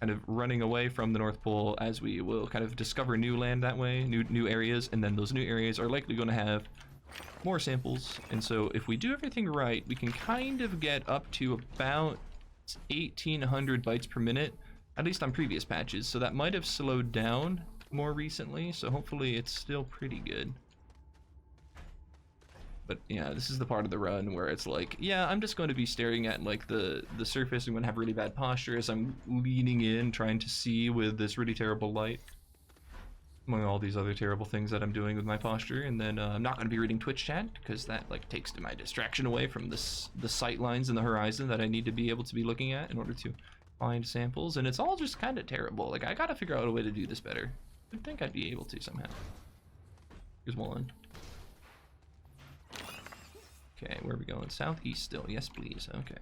kind of running away from the North Pole, as we will kind of discover new land that way, new areas, and then those new areas are likely going to have more samples. And so if we do everything right, we can kind of get up to about 1,800 bytes per minute, at least on previous patches. So that might have slowed down more recently, so hopefully it's still pretty good. But yeah, this is the part of the run where it's like, yeah, I'm just going to be staring at like the surface. I'm going to have really bad posture as I'm leaning in, trying to see with this really terrible light, among all these other terrible things that I'm doing with my posture. And then I'm not going to be reading Twitch chat because that like takes my distraction away from the sight lines in the horizon that I need to be able to be looking at in order to find samples. And it's all just kind of terrible. Like, I got to figure out a way to do this better. I think I'd be able to somehow. Here's one. Okay, where are we going? Southeast still. Yes, please. Okay.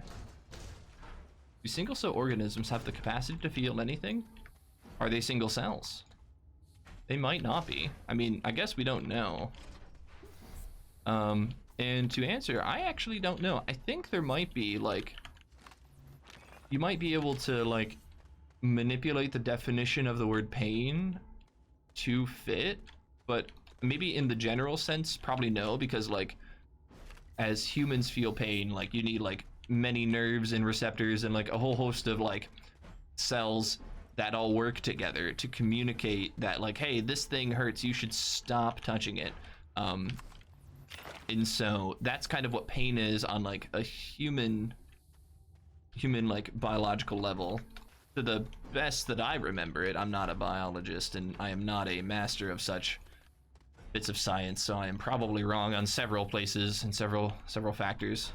Do single cell organisms have the capacity to feel anything? Are they single cells? They might not be. I mean, I guess we don't know. And to answer, I actually don't know. I think there might be, like, you might be able to, like, manipulate the definition of the word pain to fit, but maybe in the general sense, probably no, because, like, as humans feel pain, like you need like many nerves and receptors and like a whole host of like cells that all work together to communicate that like, hey, this thing hurts, you should stop touching it. And so that's kind of what pain is on like a human like biological level, to the best that I remember it. I'm not a biologist and I am not a master of such bits of science, so I am probably wrong on several places and several factors.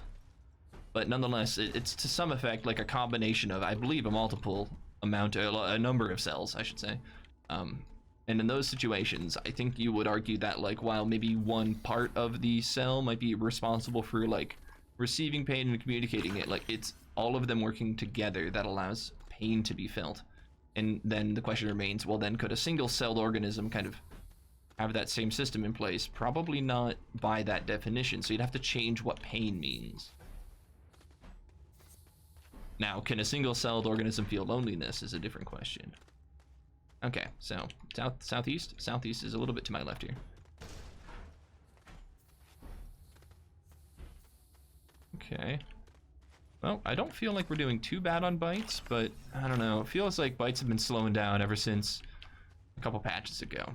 But nonetheless, it's to some effect like a combination of, I believe, a number of cells, I should say. And in those situations, I think you would argue that like while maybe one part of the cell might be responsible for like receiving pain and communicating it, like it's all of them working together that allows pain to be felt. And then the question remains, well then could a single-celled organism kind of have that same system in place? Probably not by that definition, so you'd have to change what pain means. Now, can a single-celled organism feel loneliness is a different question. Okay, so southeast is a little bit to my left here. Okay. Well, I don't feel like we're doing too bad on bites, but I don't know. It feels like bites have been slowing down ever since a couple patches ago.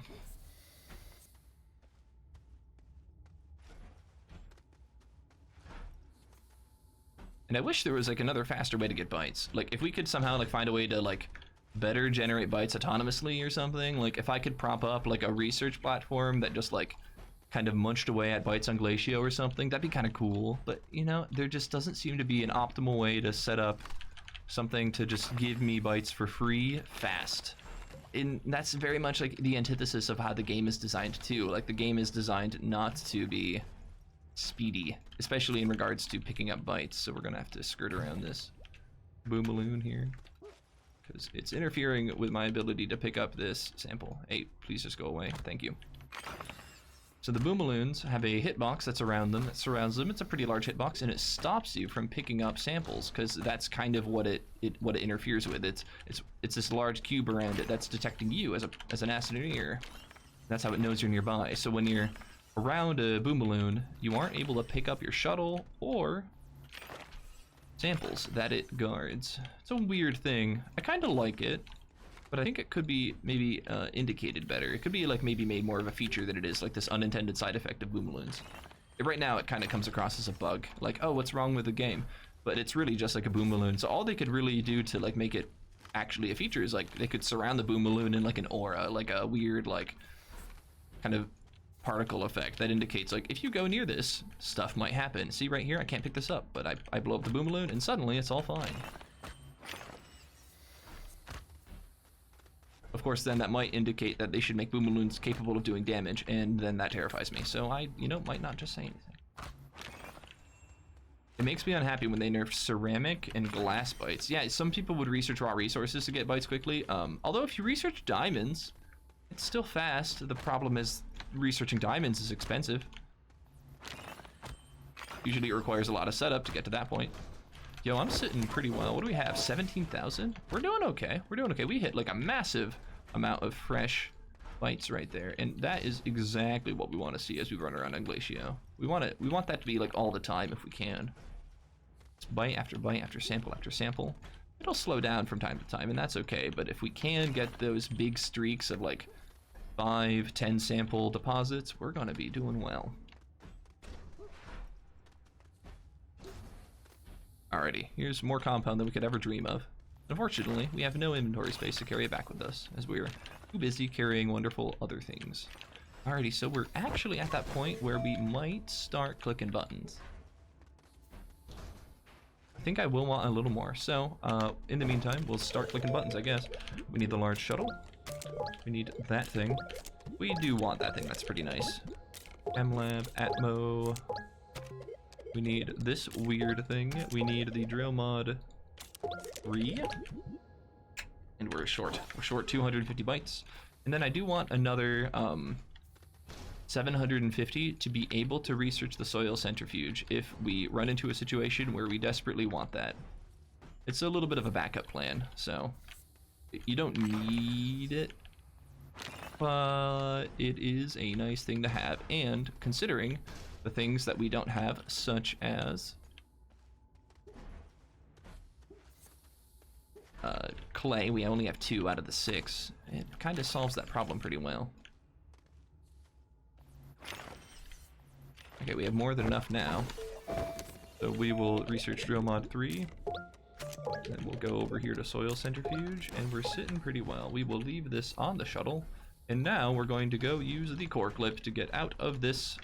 And I wish there was like another faster way to get bites. Like if we could somehow like find a way to like better generate bites autonomously or something. Like if I could prop up like a research platform that just like kind of munched away at bites on Glacio or something, that'd be kind of cool. But you know, there just doesn't seem to be an optimal way to set up something to just give me bites for free fast. And that's very much like the antithesis of how the game is designed too. Like the game is designed not to be speedy, especially in regards to picking up bites. So we're gonna have to skirt around this boom balloon here, because it's interfering with my ability to pick up this sample. Hey, please just go away. Thank you. So the boom balloons have a hitbox that's around them, that surrounds them. It's a pretty large hitbox, and it stops you from picking up samples, because that's kind of what it interferes with. It's this large cube around it that's detecting you as an Astroneer. That's how it knows you're nearby. So when you're around a boom balloon, you aren't able to pick up your shuttle or samples that it guards. It's a weird thing. I kind of like it, but I think it could be maybe indicated better. It could be like maybe made more of a feature than it is, like this unintended side effect of boom balloons. Right now it kind of comes across as a bug, like, oh, what's wrong with the game? But it's really just like a boom balloon. So all they could really do to like make it actually a feature is like they could surround the boom balloon in like an aura, like a weird like kind of particle effect that indicates like if you go near this, stuff might happen. See right here, I can't pick this up, but I blow up the boom balloon and suddenly it's all fine. Of course, then that might indicate that they should make boom balloons capable of doing damage, and then that terrifies me. So I, might not just say anything. It makes me unhappy when they nerf ceramic and glass bites. Yeah, some people would research raw resources to get bites quickly. Although if you research diamonds, it's still fast. The problem is researching diamonds is expensive. Usually it requires a lot of setup to get to that point. Yo, I'm sitting pretty well. What do we have? 17,000? We're doing okay. We're doing okay. We hit like a massive amount of fresh bites right there, and that is exactly what we want to see as we run around on Glacio. We want that to be like all the time if we can. It's bite after sample after sample. It'll slow down from time to time, and that's okay, but if we can get those big streaks of like 5-10 sample deposits, we're gonna be doing well. Alrighty, here's more compound than we could ever dream of. Unfortunately, we have no inventory space to carry it back with us, as we're too busy carrying wonderful other things. Alrighty, so we're actually at that point where we might start clicking buttons. I think I will want a little more, so in the meantime, we'll start clicking buttons, I guess. We need the large shuttle. We need that thing. We do want that thing, that's pretty nice. MLab, Atmo. We need this weird thing. We need the drill mod 3. And we're short. We're short 250 bytes. And then I do want another 750 to be able to research the soil centrifuge if we run into a situation where we desperately want that. It's a little bit of a backup plan, so you don't need it, but it is a nice thing to have. And considering the things that we don't have, such as clay. We only have 2 out of the 6. It kind of solves that problem pretty well. Okay, we have more than enough now. So we will research drill mod 3. And we'll go over here to soil centrifuge, and we're sitting pretty well. We will leave this on the shuttle, and now we're going to go use the core clip to get out of this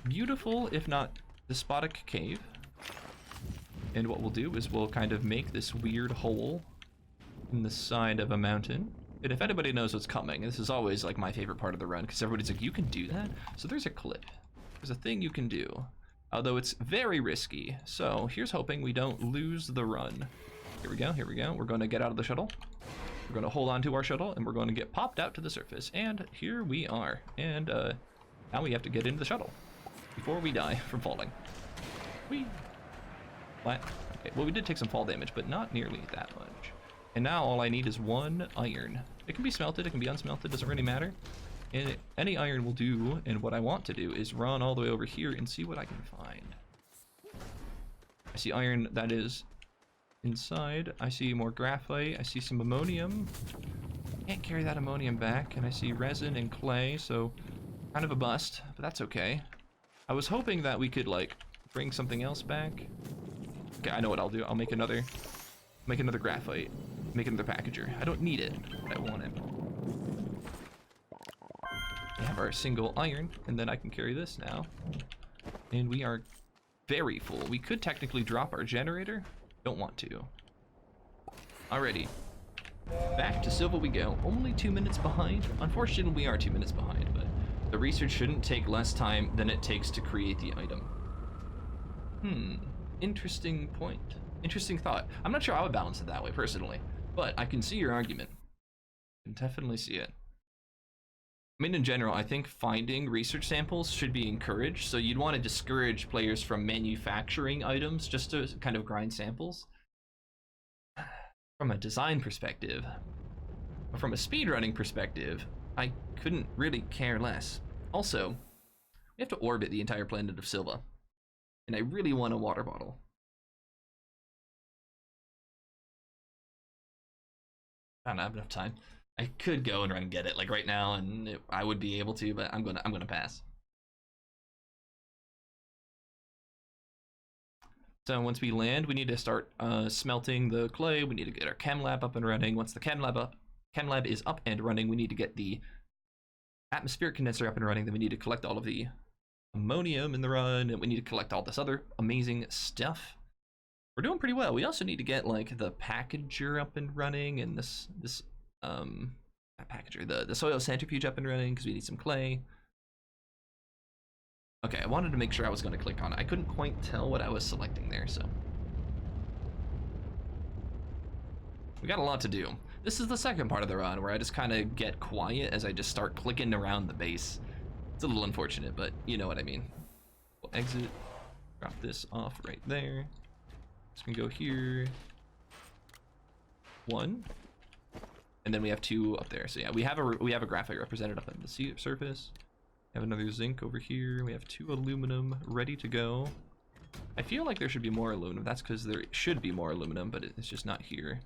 beautiful, if not despotic, cave. And what we'll do is we'll kind of make this weird hole in the side of a mountain. And if anybody knows what's coming, this is always like my favorite part of the run, because everybody's like, you can do that? So there's a clip. There's a thing you can do. Although it's very risky. So here's hoping we don't lose the run. Here we go, here we go. We're going to get out of the shuttle. We're going to hold on to our shuttle, and we're going to get popped out to the surface. And here we are. And now we have to get into the shuttle before we die from falling. Whee! Flat. Okay, well, we did take some fall damage, but not nearly that much. And now all I need is 1 iron. It can be smelted, it can be unsmelted, doesn't really matter. And any iron will do, and what I want to do is run all the way over here and see what I can find. I see iron that is inside. I see more graphite. I see some ammonium. Can't carry that ammonium back. And I see resin and clay, so kind of a bust, but that's okay. I was hoping that we could, like, bring something else back. Okay, I know what I'll do. I'll make another graphite. Make another packager. I don't need it, but I want it. We have our single iron, and then I can carry this now. And we are very full. We could technically drop our generator. Don't want to. Alrighty. Back to Silva we go. Only 2 minutes behind. Unfortunately, we are 2 minutes behind, but the research shouldn't take less time than it takes to create the item. Interesting point. Interesting thought. I'm not sure I would balance it that way, personally, but I can see your argument. I can definitely see it. I mean, in general, I think finding research samples should be encouraged, so you'd want to discourage players from manufacturing items just to kind of grind samples. From a design perspective, but from a speedrunning perspective, I couldn't really care less. Also, we have to orbit the entire planet of Silva, and I really want a water bottle. I don't have enough time. I could go and run and get it like right now, and I would be able to, but I'm gonna pass. So once we land, we need to start smelting the clay. We need to get our chem lab up and running. Once the chem lab is up and running, we need to get the atmospheric condenser up and running. Then we need to collect all of the ammonium in the run, and we need to collect all this other amazing stuff. We're doing pretty well. We also need to get like the packager up and running, and this packager, the soil centrifuge up and running, because we need some clay. Okay, I wanted to make sure I was going to click on it. I couldn't quite tell what I was selecting there, so. We got a lot to do. This is the second part of the run where I just kind of get quiet as I just start clicking around the base. It's a little unfortunate, but you know what I mean. We'll exit, drop this off right there. Just gonna go here. 1. And then we have 2 up there. So yeah, we have a graphite represented up on the sea surface. We have another zinc over here. We have 2 aluminum ready to go. I feel like there should be more aluminum. That's because there should be more aluminum, but it's just not here.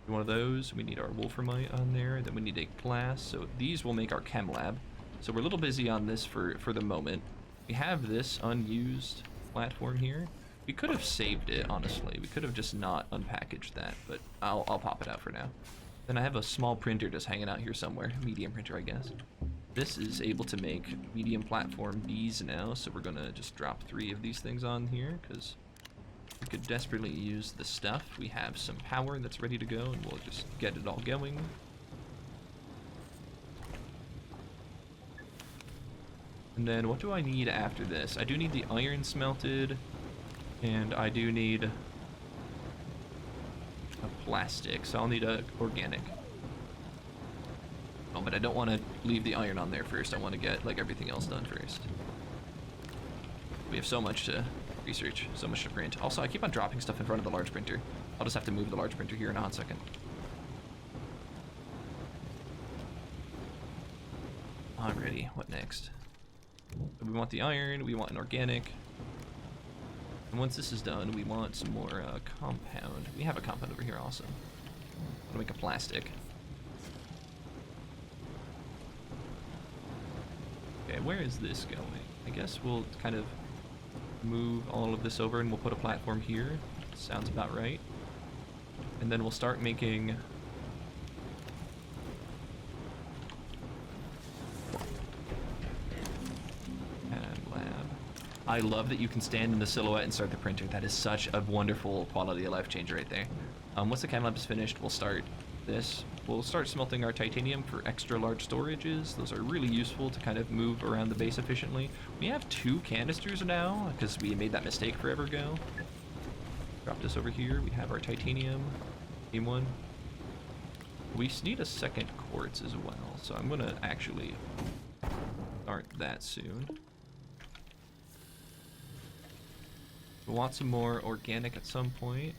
One of those. We need our wolframite on there. Then we need a glass. So these will make our chem lab. So we're a little busy on this for the moment. We have this unused platform here. We could have saved it, honestly. We could have just not unpackaged that, but I'll pop it out for now. Then I have a small printer just hanging out here somewhere. Medium printer, I guess. This is able to make medium platform Bs now, so we're gonna just drop 3 of these things on here, because we could desperately use the stuff. We have some power that's ready to go, and we'll just get it all going. And then what do I need after this? I do need the iron smelted, and I do need a plastic, so I'll need a organic. Oh, but I don't want to leave the iron on there first. I want to get like everything else done first. We have so much to research, so much to print. Also, I keep on dropping stuff in front of the large printer. I'll just have to move the large printer here in a hot second. Alrighty, what next? So we want the iron, we want an organic. And once this is done, we want some more compound. We have a compound over here also. I'll make a plastic. Okay, where is this going? I guess we'll kind of move all of this over and we'll put a platform here. Sounds about right. And then we'll start making... I love that you can stand in the silhouette and start the printer. That is such a wonderful quality of life change right there. Once the chem lab is finished, we'll start this. We'll start smelting our titanium for extra large storages. Those are really useful to kind of move around the base efficiently. We have 2 canisters now because we made that mistake forever ago. Drop this over here. We have our titanium. Team 1. We need a second quartz as well, so I'm gonna actually start that soon. We want some more organic at some point.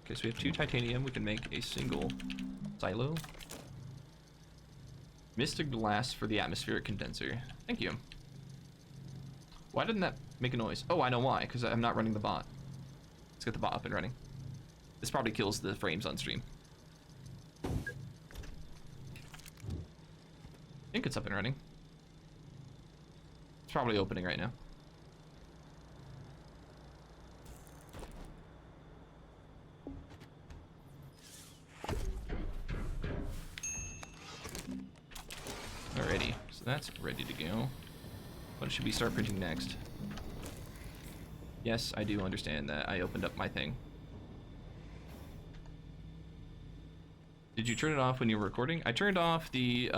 Okay, so we have 2 titanium. We can make a single silo. Mystic glass for the atmospheric condenser. Thank you. Why didn't that make a noise? Oh, I know why, because I'm not running the bot. Let's get the bot up and running. This probably kills the frames on stream. I think it's up and running. It's probably opening right now. Alrighty, so that's ready to go. What should we start printing next? Yes, I do understand that. I opened up my thing. Did you turn it off when you were recording? I turned off the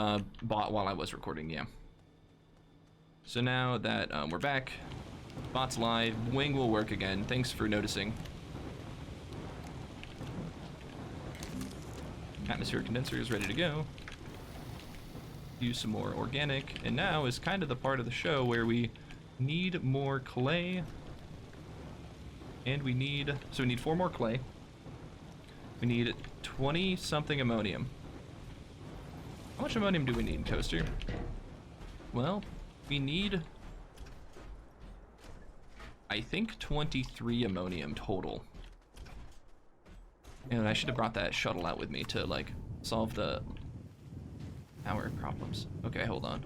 bot while I was recording, yeah. So now that we're back, bot's live, wing will work again. Thanks for noticing. Atmospheric condenser is ready to go. Use some more organic, and now is kind of the part of the show where we need more clay, and we need 4 more clay. We need 20 something ammonium. How much ammonium do we need, Toaster? Well, we need, I think, 23 ammonium total. And I should have brought that shuttle out with me to like solve the power problems. Okay, hold on.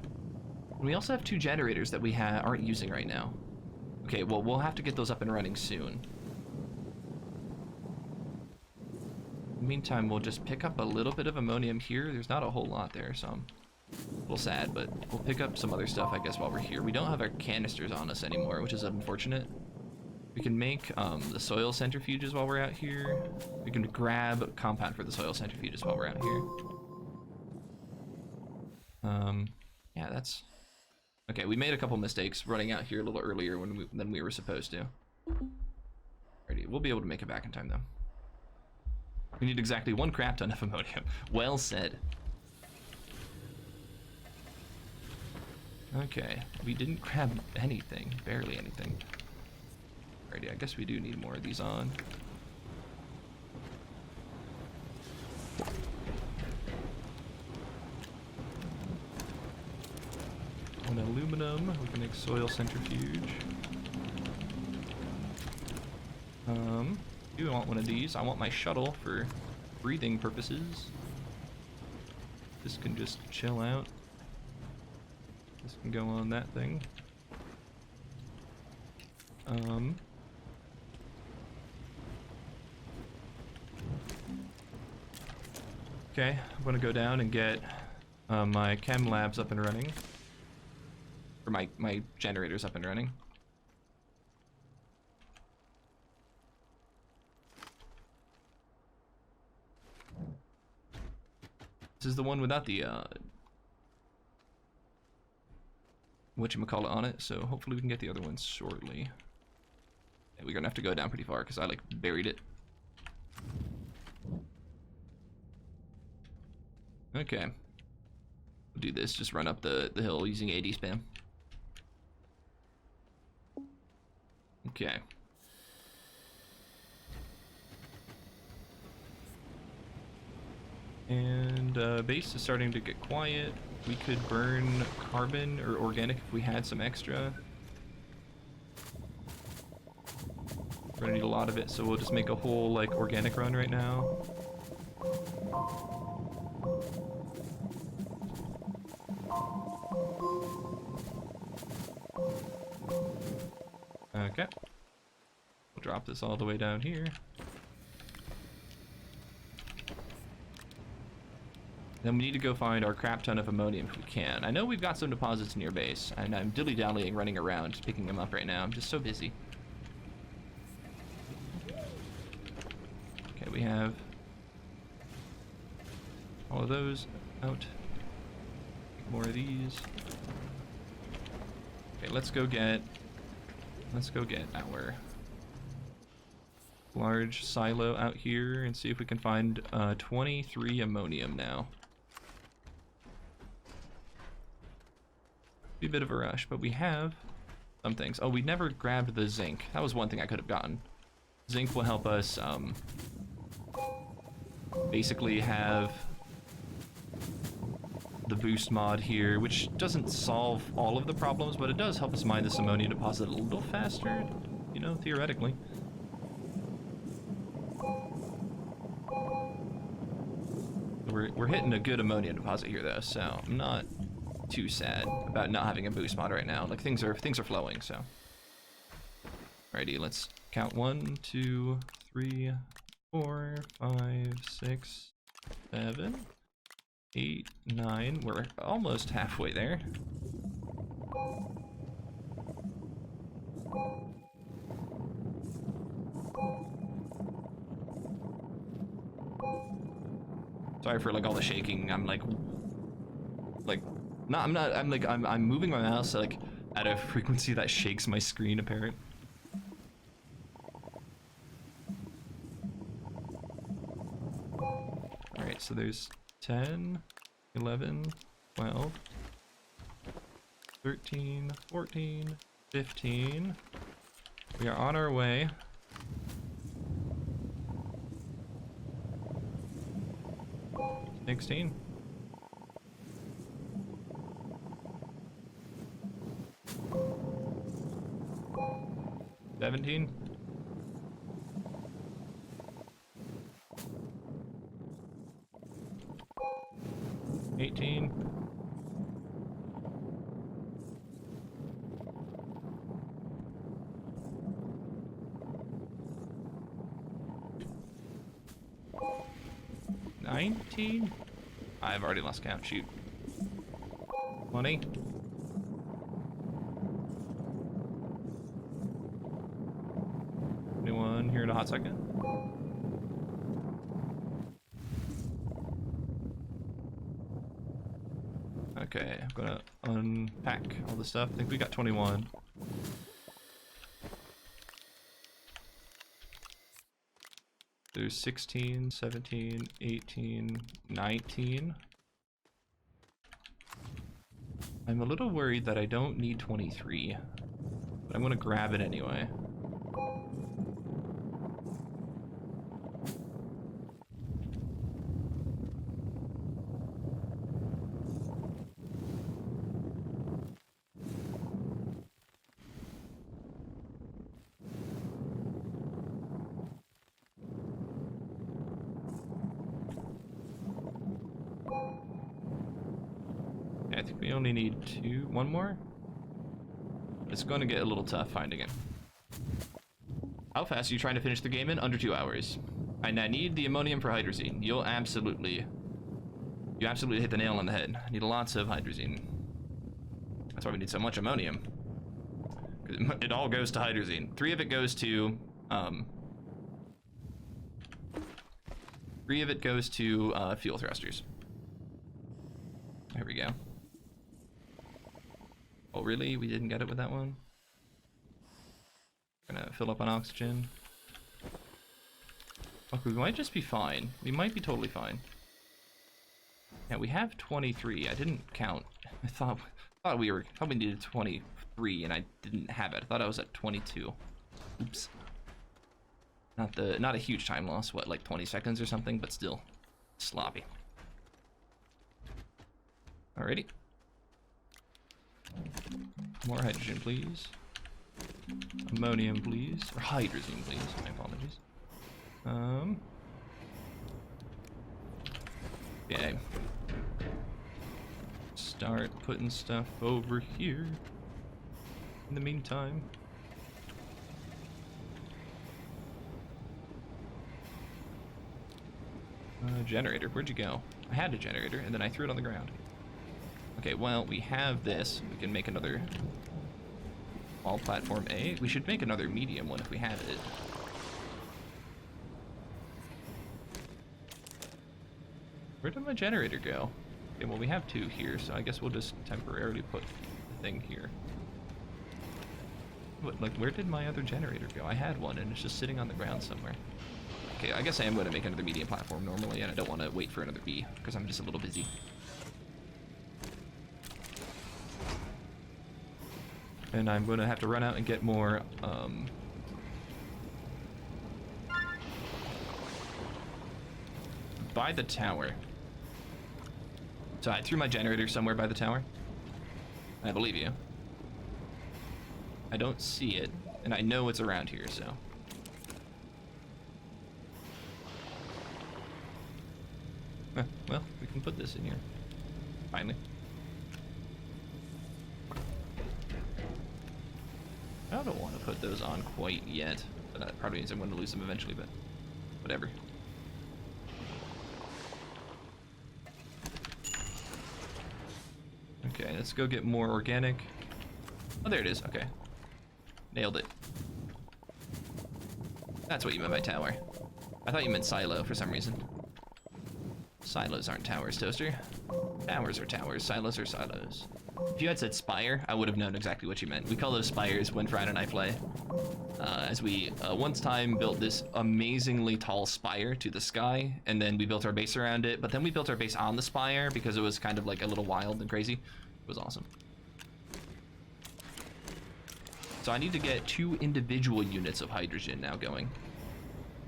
We also have 2 generators that we aren't using right now. Okay, well, we'll have to get those up and running soon. In the meantime, we'll just pick up a little bit of ammonium here. There's not a whole lot there, so I'm a little sad, but we'll pick up some other stuff, I guess, while we're here. We don't have our canisters on us anymore, which is unfortunate. We can make the soil centrifuges while we're out here. We can grab compound for the soil centrifuges while we're out here. Yeah, that's... Okay, we made a couple mistakes running out here a little earlier than we were supposed to. Alrighty, we'll be able to make it back in time, though. We need exactly 1 crap ton of ammonium. Well said. Okay, we didn't grab anything, barely anything. Alrighty, I guess we do need more of these on. One aluminum, we can make soil centrifuge. Do I want one of these? I want my shuttle for breathing purposes. This can just chill out. This can go on that thing. Okay, I'm gonna go down and get my chem labs up and running. Or my generators up and running. This is the one without the whatchamacallit on it, so hopefully we can get the other ones shortly. And we're gonna have to go down pretty far because I like buried it. Okay. We'll do this, just run up the hill using AD spam. Okay. And And base is starting to get quiet. We could burn carbon or organic if we had some extra. We're gonna need a lot of it, so we'll just make a whole like organic run right now. Okay. We'll drop this all the way down here. Then we need to go find our crap ton of ammonium if we can. I know we've got some deposits near base, and I'm dilly-dallying running around just picking them up right now. I'm just so busy. Okay, we have all of those out. More of these. Okay, let's go get our large silo out here and see if we can find 23 ammonium now. Be a bit of a rush, but we have some things. Oh, we never grabbed the zinc. That was one thing I could have gotten. Zinc will help us basically have the boost mod here, which doesn't solve all of the problems, but it does help us mine this ammonium deposit a little faster, you know, theoretically. We're hitting a good ammonia deposit here though, so I'm not too sad about not having a boost mod right now. Like things are flowing, so. Alrighty, let's count 1, 2, 3, 4, 5, 6, 7, 8, 9. We're almost halfway there. Sorry for like all the shaking. I'm moving my mouse like at a frequency that shakes my screen apparent. Alright, so there's 10, 11, 12, 13, 14, 15. We are on our way. $16. $17. $18. $19. I've already lost count. Shoot. 20. Anyone here in a hot second? Okay, I'm gonna unpack all the stuff. I think we got 21. There's 16, 17, 18, 19. I'm a little worried that I don't need 23, but I'm gonna grab it anyway. I think we only need one more. It's going to get a little tough finding it. How fast are you trying to finish the game in? Under 2 hours. And I need the ammonium for hydrazine. You absolutely hit the nail on the head. I need lots of hydrazine. That's why we need so much ammonium. It all goes to hydrazine. 3 of it goes to fuel thrusters. There we go. Oh, really? We didn't get it with that one? Gonna fill up on oxygen. Look, we might just be fine. We might be totally fine. Yeah, we have 23. I didn't count. I thought we needed 23, and I didn't have it. I thought I was at 22. Oops. Not a huge time loss. What, like 20 seconds or something? But still, sloppy. Alrighty. More hydrogen, please. Ammonium, please. Or hydrazine, please. My apologies. Okay. Start putting stuff over here. In the meantime. Generator, where'd you go? I had a generator, and then I threw it on the ground. Okay, well, we have this. We can make another all platform A. We should make another medium one if we have it. Where did my generator go? Okay, well, we have two here, so I guess we'll just temporarily put the thing here. What, like, where did my other generator go? I had one, and it's just sitting on the ground somewhere. Okay, I guess I am going to make another medium platform normally, and I don't want to wait for another B, because I'm just a little busy. And I'm going to have to run out and get more, by the tower. So I threw my generator somewhere by the tower. I believe you. I don't see it, and I know it's around here, so. Well, we can put this in here. Finally. I don't want to put those on quite yet. But that probably means I'm going to lose them eventually, but whatever. Okay, let's go get more organic. Oh, there it is. Okay. Nailed it. That's what you meant by tower. I thought you meant silo for some reason. Silos aren't towers, Toaster. Towers are towers, silos are silos. If you had said spire, I would have known exactly what you meant. We call those spires when Fran and I play. As we one time built this amazingly tall spire to the sky, and then we built our base around it, but then we built our base on the spire because it was kind of like a little wild and crazy. It was awesome. So I need to get 2 individual units of hydrogen now going.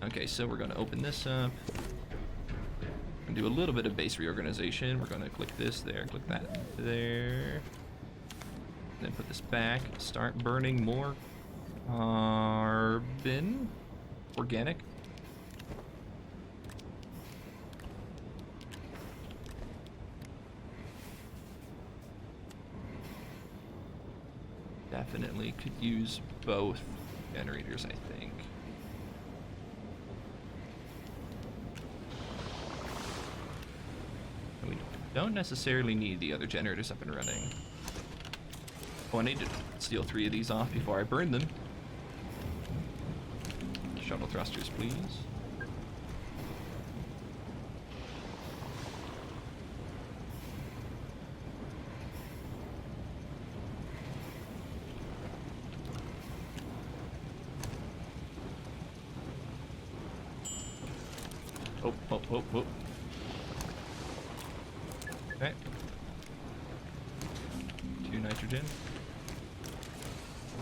Okay, so we're gonna open this up. And do a little bit of base reorganization. We're gonna click this there, click that there. Then put this back. Start burning more carbon. Organic. Definitely could use both generators, I think. And we don't necessarily need the other generators up and running. Oh, I need to steal 3 of these off before I burn them. Shuttle thrusters, please. Oh. Okay. 2 nitrogen.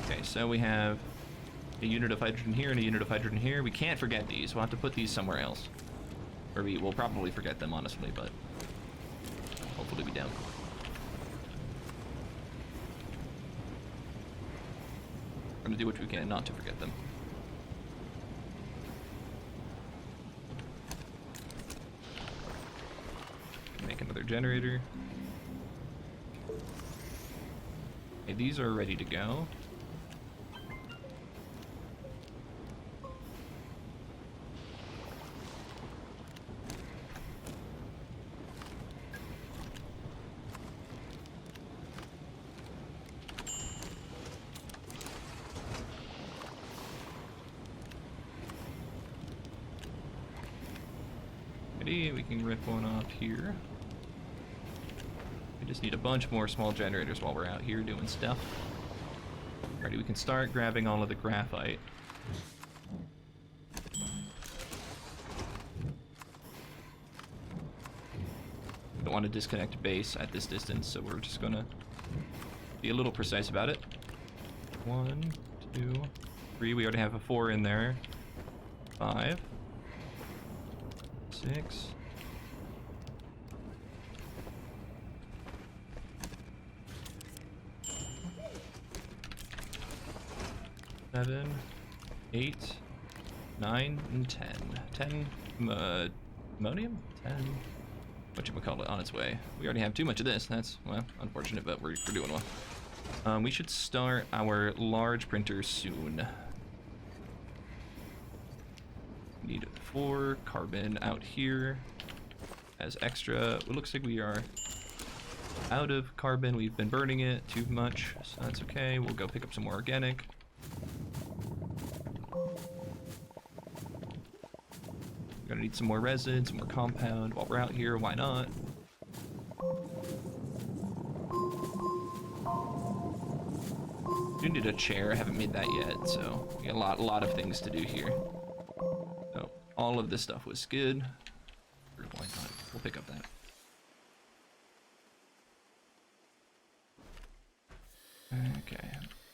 Okay, so we have a unit of hydrogen here and a unit of hydrogen here. We can't forget these. We'll have to put these somewhere else. Or we will probably forget them, honestly, but hopefully we don't. We're gonna do what we can not to forget them. Make another generator. Okay, these are ready to go. Ready, we can rip one off here. We just need a bunch more small generators while we're out here doing stuff. Alrighty, we can start grabbing all of the graphite. Don't want to disconnect base at this distance, so we're just gonna be a little precise about it. 1, 2, 3. We already have a 4 in there. 5, 6, 7, 8, 9, and 10. 10 ammonium? 10. Whatchamacallit on its way. We already have too much of this. That's, well, unfortunate, but we're doing well. We should start our large printer soon. Need 4 carbon out here as extra. It looks like we are out of carbon. We've been burning it too much, so that's okay. We'll go pick up some more organic. We're gonna need some more resin, some more compound while we're out here. Why not? Do need a chair. I haven't made that yet, so we got a lot of things to do here. So all of this stuff was good. Why not? We'll pick up that. Okay,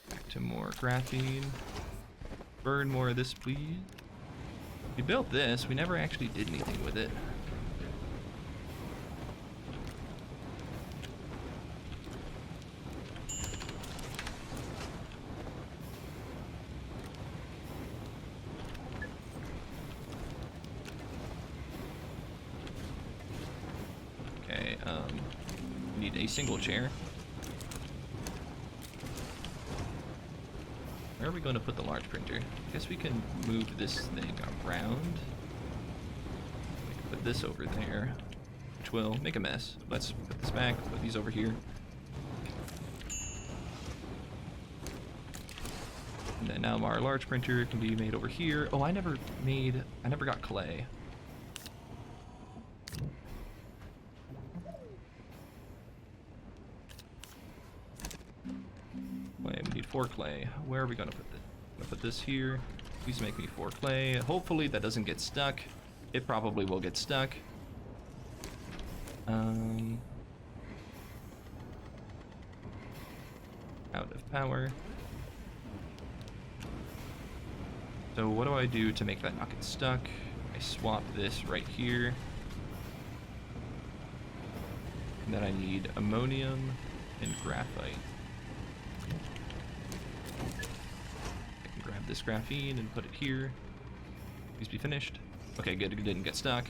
back to more graphene. Burn more of this, please. We built this. We never actually did anything with it. Okay, we need a single chair. Where are we going to put the large printer? I guess we can move this thing around. We can put this over there, which will make a mess. Let's put this back, put these over here. And then now our large printer can be made over here. Oh, I never got clay. Clay, we need 4 clay. Where are we gonna put this? I'm gonna put this here. Please make me 4 clay. Hopefully that doesn't get stuck. It probably will get stuck. Out of power. So what do I do to make that not get stuck? I swap this right here. And then I need ammonium and graphite. I can grab this graphene and put it here. Please be finished. Okay, good, it didn't get stuck.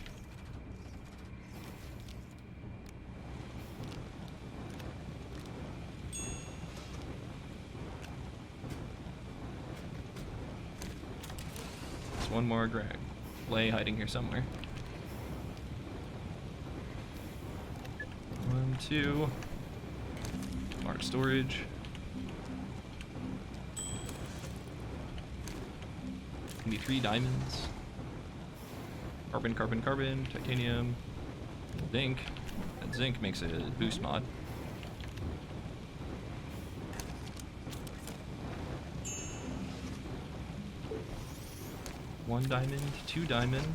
There's one more clay hiding here somewhere. 1, 2. Large storage. We need 3 diamonds. Carbon, carbon, carbon, titanium, zinc. And zinc makes a boost mod. One diamond, 2 diamond.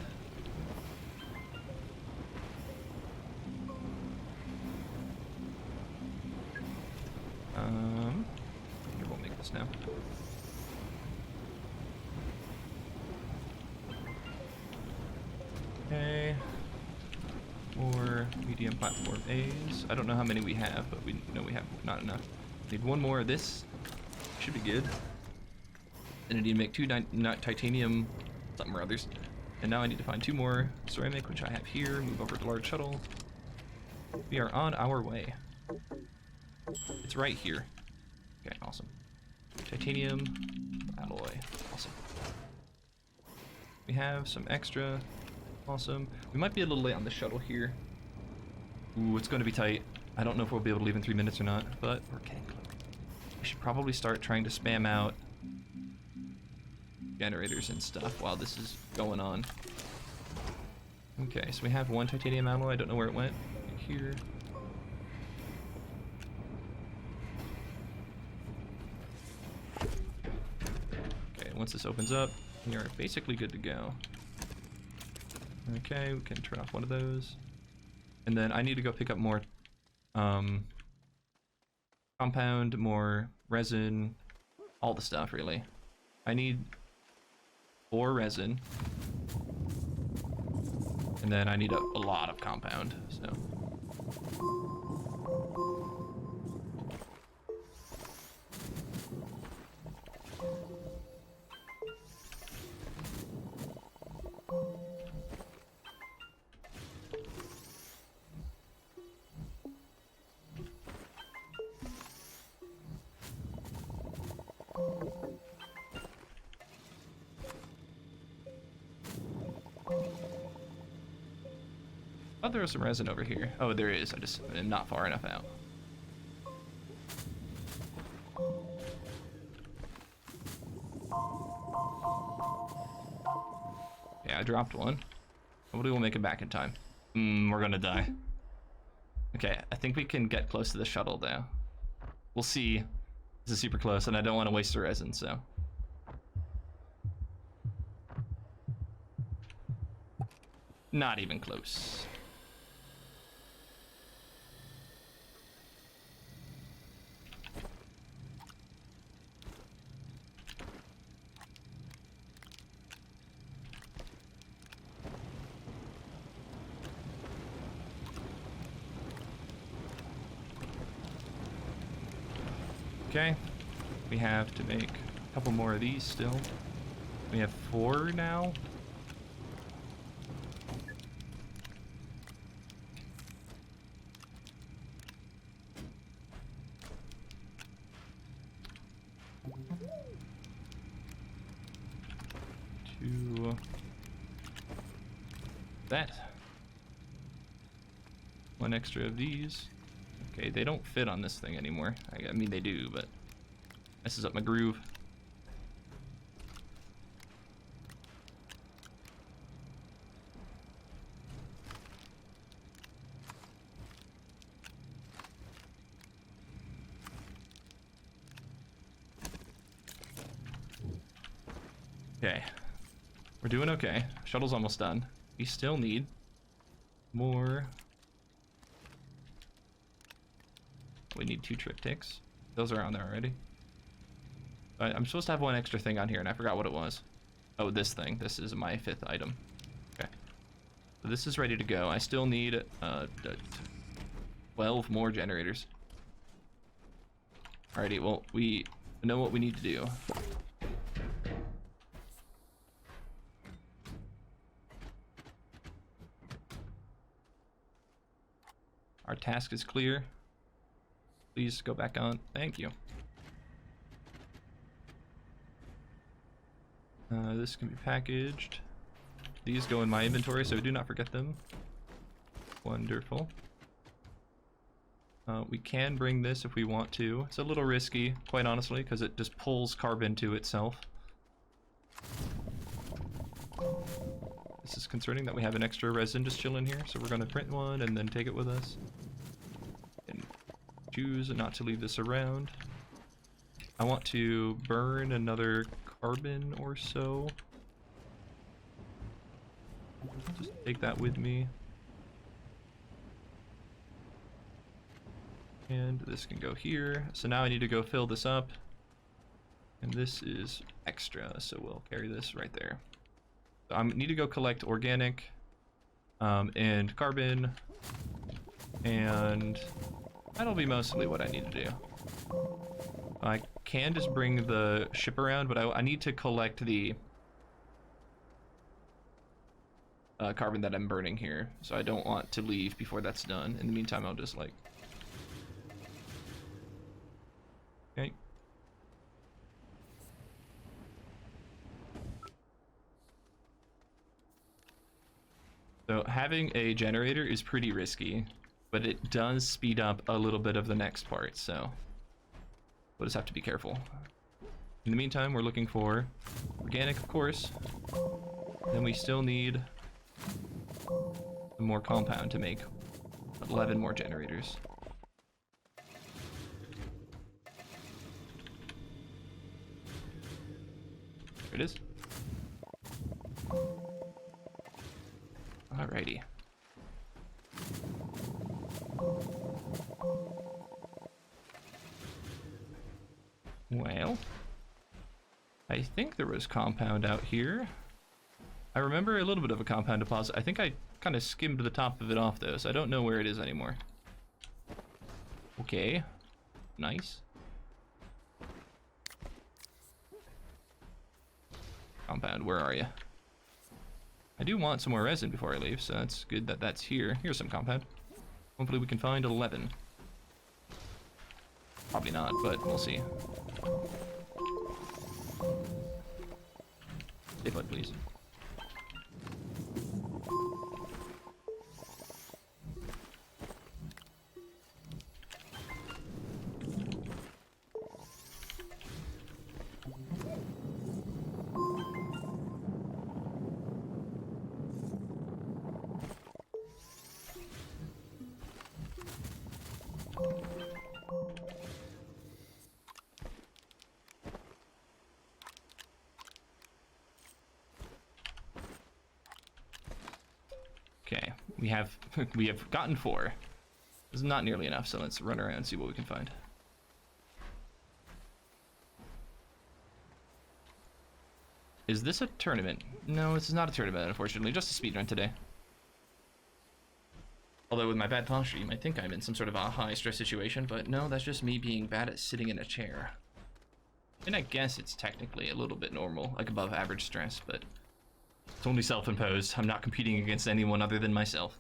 Here, we'll make this now. Okay. 4 medium platform A's. I don't know how many we have, but we know we have not enough. Need 1 more of this. Should be good. And I need to make 2 titanium something or others. And now I need to find 2 more ceramic, which I have here. Move over to large shuttle. We are on our way. It's right here. Okay, awesome. Titanium alloy. Awesome. We have some extra. Awesome. We might be a little late on the shuttle here. Ooh, it's going to be tight. I don't know if we'll be able to leave in 3 minutes or not, but we're getting close. We should probably start trying to spam out generators and stuff while this is going on. Okay, so we have 1 titanium alloy. I don't know where it went. Here. Okay, once this opens up, we are basically good to go. Okay, we can turn off one of those. And then I need to go pick up more compound, more resin, all the stuff really. I need 4 resin. And then I need a lot of compound, so. thought there was some resin over here. Oh, there is. I just am not far enough out. Yeah, I dropped one. Hopefully we'll make it back in time. We're gonna die. Okay, I think we can get close to the shuttle though. We'll see. This is super close and I don't want to waste the resin, so. Not even close. Okay, we have to make a couple more of these still. We have 4 now. To that. 1 extra of these. Okay, they don't fit on this thing anymore. I mean, they do, but messes up my groove. Okay, we're doing okay. Shuttle's almost done. We still need more. We need 2 triptychs. Those are on there already. I'm supposed to have 1 extra thing on here, and I forgot what it was. Oh, this thing. This is my 5th item. Okay. So this is ready to go. I still need 12 more generators. Alrighty, well, we know what we need to do. Our task is clear. Please go back on. Thank you. This can be packaged. These go in my inventory, so do not forget them. Wonderful. We can bring this if we want to. It's a little risky, quite honestly, because it just pulls carbon to itself. This is concerning that we have an extra resin just chilling here, so we're going to print one and then take it with us. And choose not to leave this around. I want to burn another carbon or so. Just take that with me. And this can go here. So now I need to go fill this up. And this is extra, so we'll carry this right there. So I need to go collect organic and carbon. And that'll be mostly what I need to do. I can just bring the ship around, but I need to collect the carbon that I'm burning here. So I don't want to leave before that's done. In the meantime, I'll just like... Okay. So having a generator is pretty risky, but it does speed up a little bit of the next part, so we'll just have to be careful. In the meantime, we're looking for organic, of course. Then we still need some more compound to make 11 more generators. There it is. Alrighty. Well, I think there was compound out here. I remember a little bit of a compound deposit. I think I kind of skimmed the top of it off though, so I don't know where it is anymore. Okay, nice. Compound, where are you? I do want some more resin before I leave, so that's good that that's here. Here's some compound. Hopefully we can find 11. Probably not, but we'll see. Stay put, please. Okay, we have gotten 4. This is not nearly enough, so let's run around and see what we can find. Is this a tournament? No, this is not a tournament, unfortunately. Just a speedrun today. Although with my bad posture, you might think I'm in some sort of a high-stress situation, but no, that's just me being bad at sitting in a chair. And I guess it's technically a little bit normal, like above average stress, but it's only self-imposed. I'm not competing against anyone other than myself.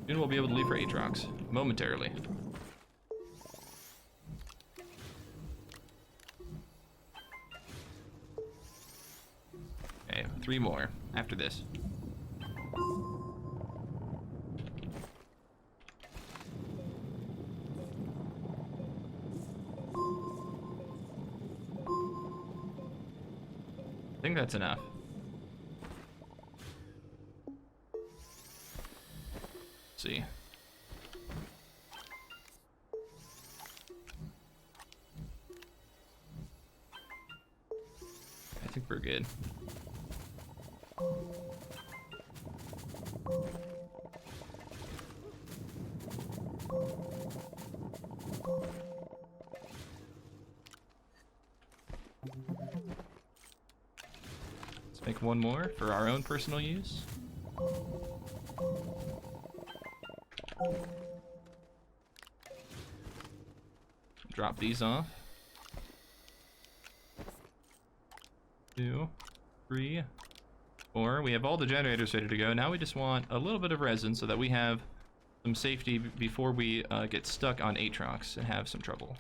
Soon we'll be able to leave for Aatrox, momentarily. Okay, 3 more after this. I think that's enough. Let's see. I think we're good. Let's make 1 more for our own personal use. Drop these off. 2, 3, 4. We have all the generators ready to go. Now we just want a little bit of resin so that we have some safety before we get stuck on Aatrox and have some trouble.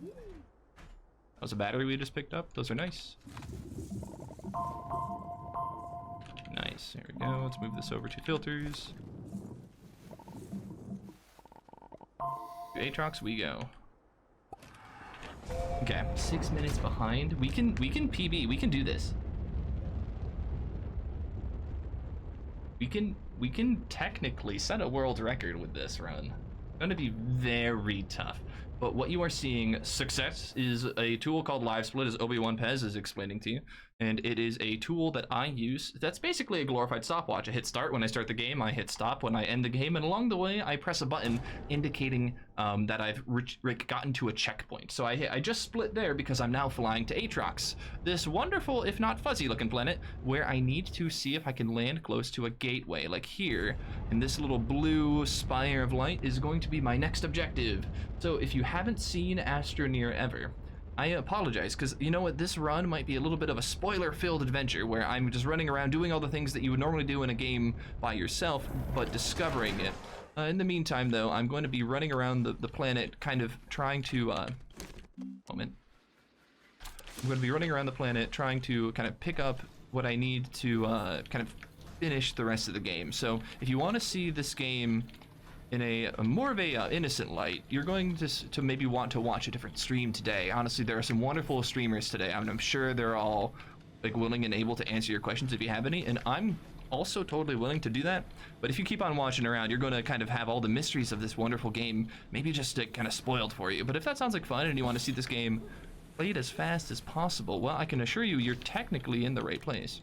That was a battery we just picked up. Those are nice. Nice. There we go. Let's move this over to filters. To Aatrox we go. Okay, 6 minutes behind. We can PB. We can do this. We can technically set a world record with this run. It's gonna be very tough. But what you are seeing, success, is a tool called Live Split, as Obi-Wan Pez is explaining to you. And it is a tool that I use that's basically a glorified stopwatch. I hit start when I start the game, I hit stop when I end the game, and along the way I press a button indicating that I've gotten to a checkpoint. So I just split there because I'm now flying to Aatrox, this wonderful, if not fuzzy looking planet, where I need to see if I can land close to a gateway, like here. And this little blue spire of light is going to be my next objective. So if you haven't seen Astroneer ever, I apologize, because you know what, this run might be a little bit of a spoiler-filled adventure where I'm just running around doing all the things that you would normally do in a game by yourself, but discovering it. In the meantime, though, I'm going to be running around the planet, kind of trying to, moment. I'm going to be running around the planet, trying to kind of pick up what I need to kind of finish the rest of the game. So if you want to see this game in a more of a innocent light, you're going to maybe want to watch a different stream today. Honestly, there are some wonderful streamers today. I'm sure they're all like willing and able to answer your questions if you have any, and I'm also totally willing to do that. But if you keep on watching around, you're going to kind of have all the mysteries of this wonderful game maybe just kind of spoiled for you. But if that sounds like fun and you want to see this game played as fast as possible, well, I can assure you you're technically in the right place.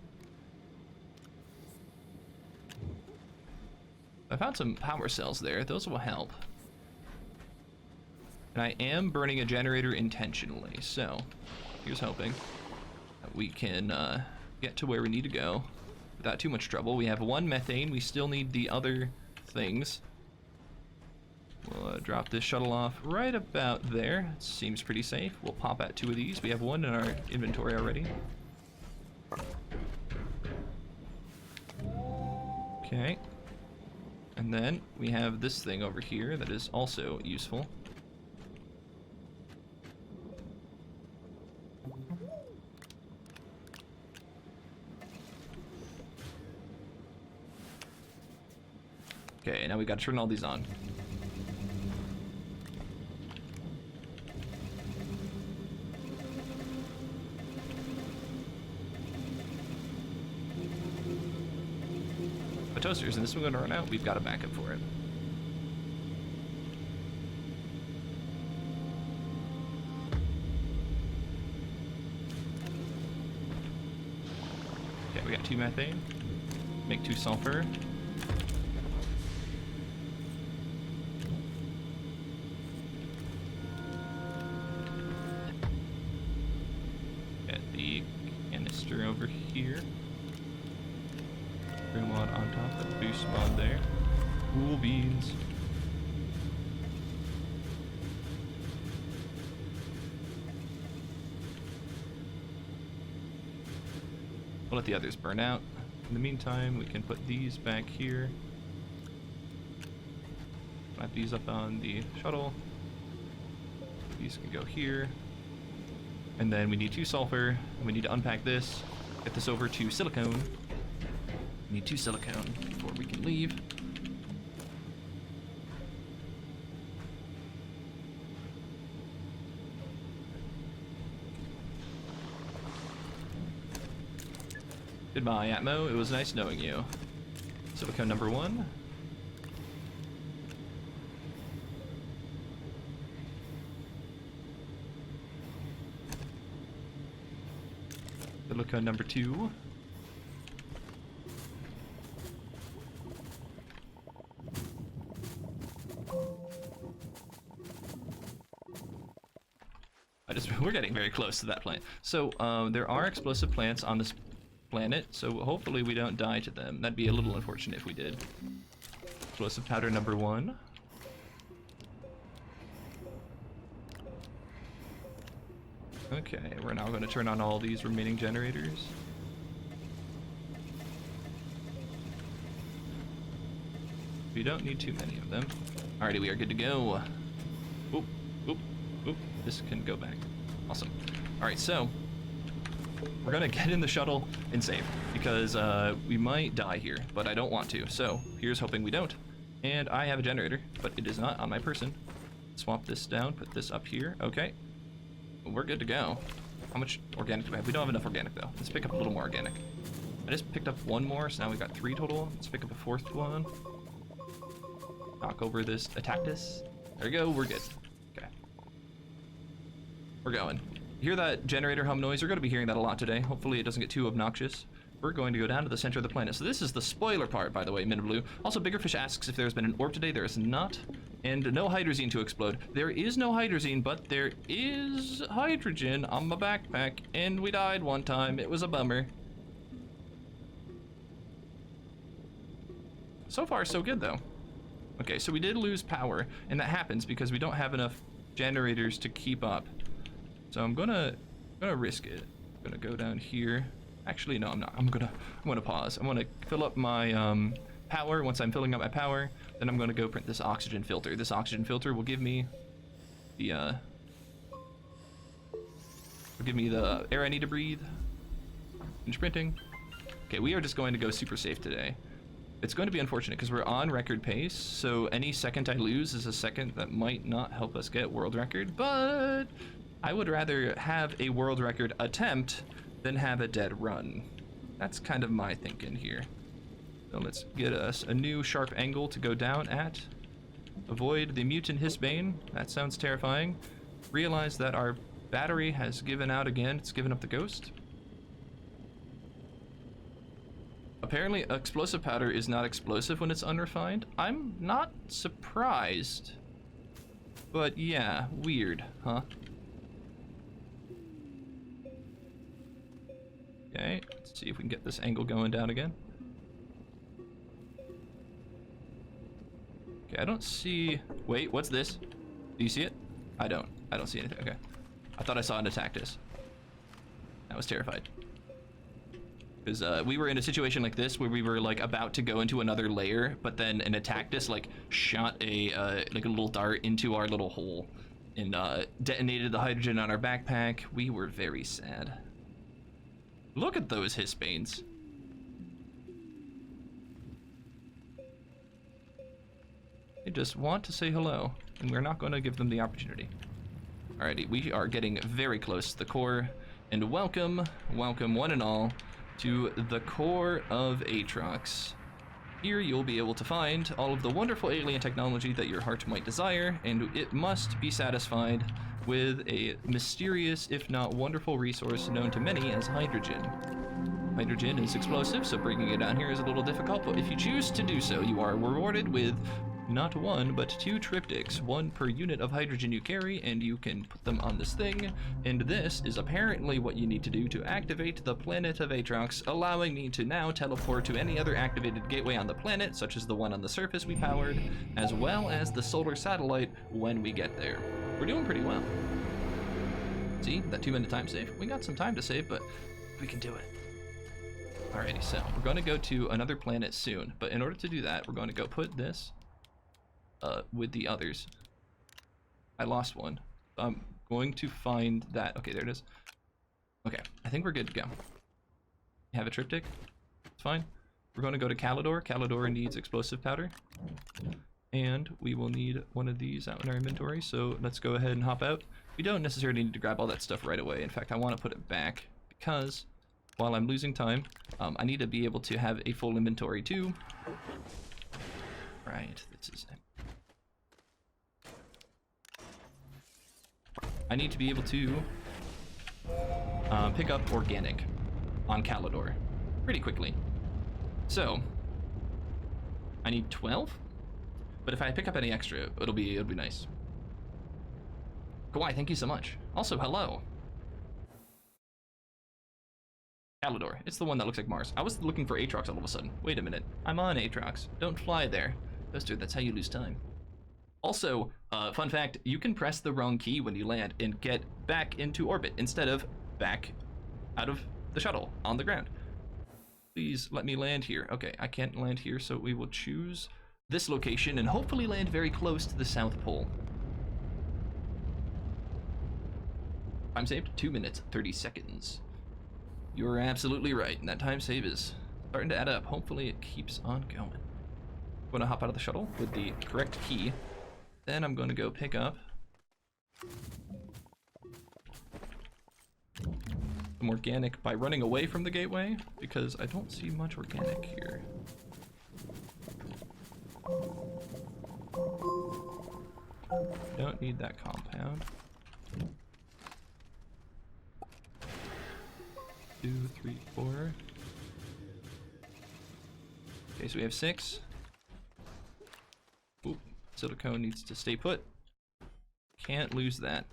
I found some power cells there. Those will help. And I am burning a generator intentionally, so here's hoping that we can get to where we need to go without too much trouble. We have 1 methane. We still need the other things. We'll drop this shuttle off right about there. It seems pretty safe. We'll pop out 2 of these. We have 1 in our inventory already. Okay. And then we have this thing over here that is also useful. Okay, now we gotta turn all these on. The toasters, and this one's gonna run out. We've got a backup for it. Okay, we got 2 methane. Make 2 sulfur. Get the canister over here. Bring one on top of the boost spawn there. Cool beans. We'll let the others burn out. In the meantime, we can put these back here. Put these up on the shuttle. These can go here. And then we need 2 sulfur, and we need to unpack this, get this over to silicone. We need 2 silicone before we can leave. Goodbye, Atmo. It was nice knowing you. Silicone number 1. Silicone number 2. We're getting very close to that plant. So there are explosive plants on this planet, so hopefully we don't die to them. That'd be a little unfortunate if we did. Explosive powder number 1. Okay, we're now going to turn on all these remaining generators. We don't need too many of them. Alrighty, we are good to go. Oop, oop, oop. This can go back. Awesome. Alright, so we're gonna get in the shuttle and save because we might die here, but I don't want to. So here's hoping we don't. And I have a generator, but it is not on my person. Swap this down, put this up here. Okay, we're good to go. How much organic do we have? We don't have enough organic though. Let's pick up a little more organic. I just picked up 1 more, so now we've got 3 total. Let's pick up a 4th one. Knock over this, attack this. There we go, we're good. Okay. We're going. You hear that generator hum noise? You're going to be hearing that a lot today. Hopefully it doesn't get too obnoxious. We're going to go down to the center of the planet. So this is the spoiler part, by the way, Min Blue. Also, Biggerfish asks if there's been an orb today. There is not. And no hydrazine to explode. There is no hydrazine, but there is hydrogen on my backpack. And we died one time. It was a bummer. So far, so good, though. Okay, so we did lose power, and that happens because we don't have enough generators to keep up. So I'm gonna risk it. I'm gonna go down here. Actually, no, I'm not. I'm gonna pause. I'm gonna fill up my power. Once I'm filling up my power, then I'm gonna go print this oxygen filter. This oxygen filter will give me the air I need to breathe. Finish printing. Okay, we are just going to go super safe today. It's going to be unfortunate because we're on record pace, so any second I lose is a second that might not help us get world record, but I would rather have a world record attempt than have a dead run. That's kind of my thinking here. So let's get us a new sharp angle to go down at. Avoid the mutant Hisbane. That sounds terrifying. Realize that our battery has given out again. It's given up the ghost. Apparently, explosive powder is not explosive when it's unrefined. I'm not surprised. But yeah, weird, huh? Okay, let's see if we can get this angle going down again. Okay, I don't see... Wait, what's this? Do you see it? I don't see anything, okay. I thought I saw an Attactus. I was terrified. Because we were in a situation like this where we were like about to go into another layer, but then an Attactus like shot a like a little dart into our little hole and detonated the hydrogen on our backpack. We were very sad. Look at those Hisbanes. They just want to say hello, and we're not going to give them the opportunity. Alrighty, we are getting very close to the core, and welcome one and all, to the core of Aatrox. Here you'll be able to find all of the wonderful alien technology that your heart might desire, and it must be satisfied with a mysterious, if not wonderful, resource known to many as hydrogen. Hydrogen is explosive, so bringing it down here is a little difficult, but if you choose to do so, you are rewarded with not one, but 2 triptychs, 1 per unit of hydrogen you carry, and you can put them on this thing, and this is apparently what you need to do to activate the planet of Aatrox, allowing me to now teleport to any other activated gateway on the planet, such as the one on the surface we powered, as well as the solar satellite when we get there. We're doing pretty well. See, that 2-minute time save? We got some time to save, but we can do it. Alrighty, so we're going to go to another planet soon, but in order to do that, we're going to go put this with the others. I lost one. I'm going to find that. Okay, there it is. Okay, I think we're good to go. You have a triptych? It's fine. We're going to go to Calidor. Calidor needs explosive powder. And we will need one of these out in our inventory, so let's go ahead and hop out. We don't necessarily need to grab all that stuff right away. In fact, I want to put it back because while I'm losing time, I need to be able to have a full inventory too. Right, this is it. I need to be able to pick up organic on Calidor pretty quickly. So I need 12, but if I pick up any extra, it'll be nice. Kawhi, thank you so much. Also, hello. Calidor, it's the one that looks like Mars. I was looking for Aatrox all of a sudden. Wait a minute, I'm on Aatrox. Don't fly there. Toaster, that's how you lose time. Also, fun fact, you can press the wrong key when you land and get back into orbit instead of back out of the shuttle on the ground. Please let me land here. Okay, I can't land here, so we will choose this location and hopefully land very close to the South Pole. Time saved, 2 minutes, 30 seconds. You're absolutely right, and that time save is starting to add up. Hopefully it keeps on going. I'm going to hop out of the shuttle with the correct key. Then I'm going to go pick up some organic by running away from the gateway, because I don't see much organic here. Don't need that compound. 2, 3, 4. Okay, so we have 6. Oop, silicone needs to stay put. Can't lose that.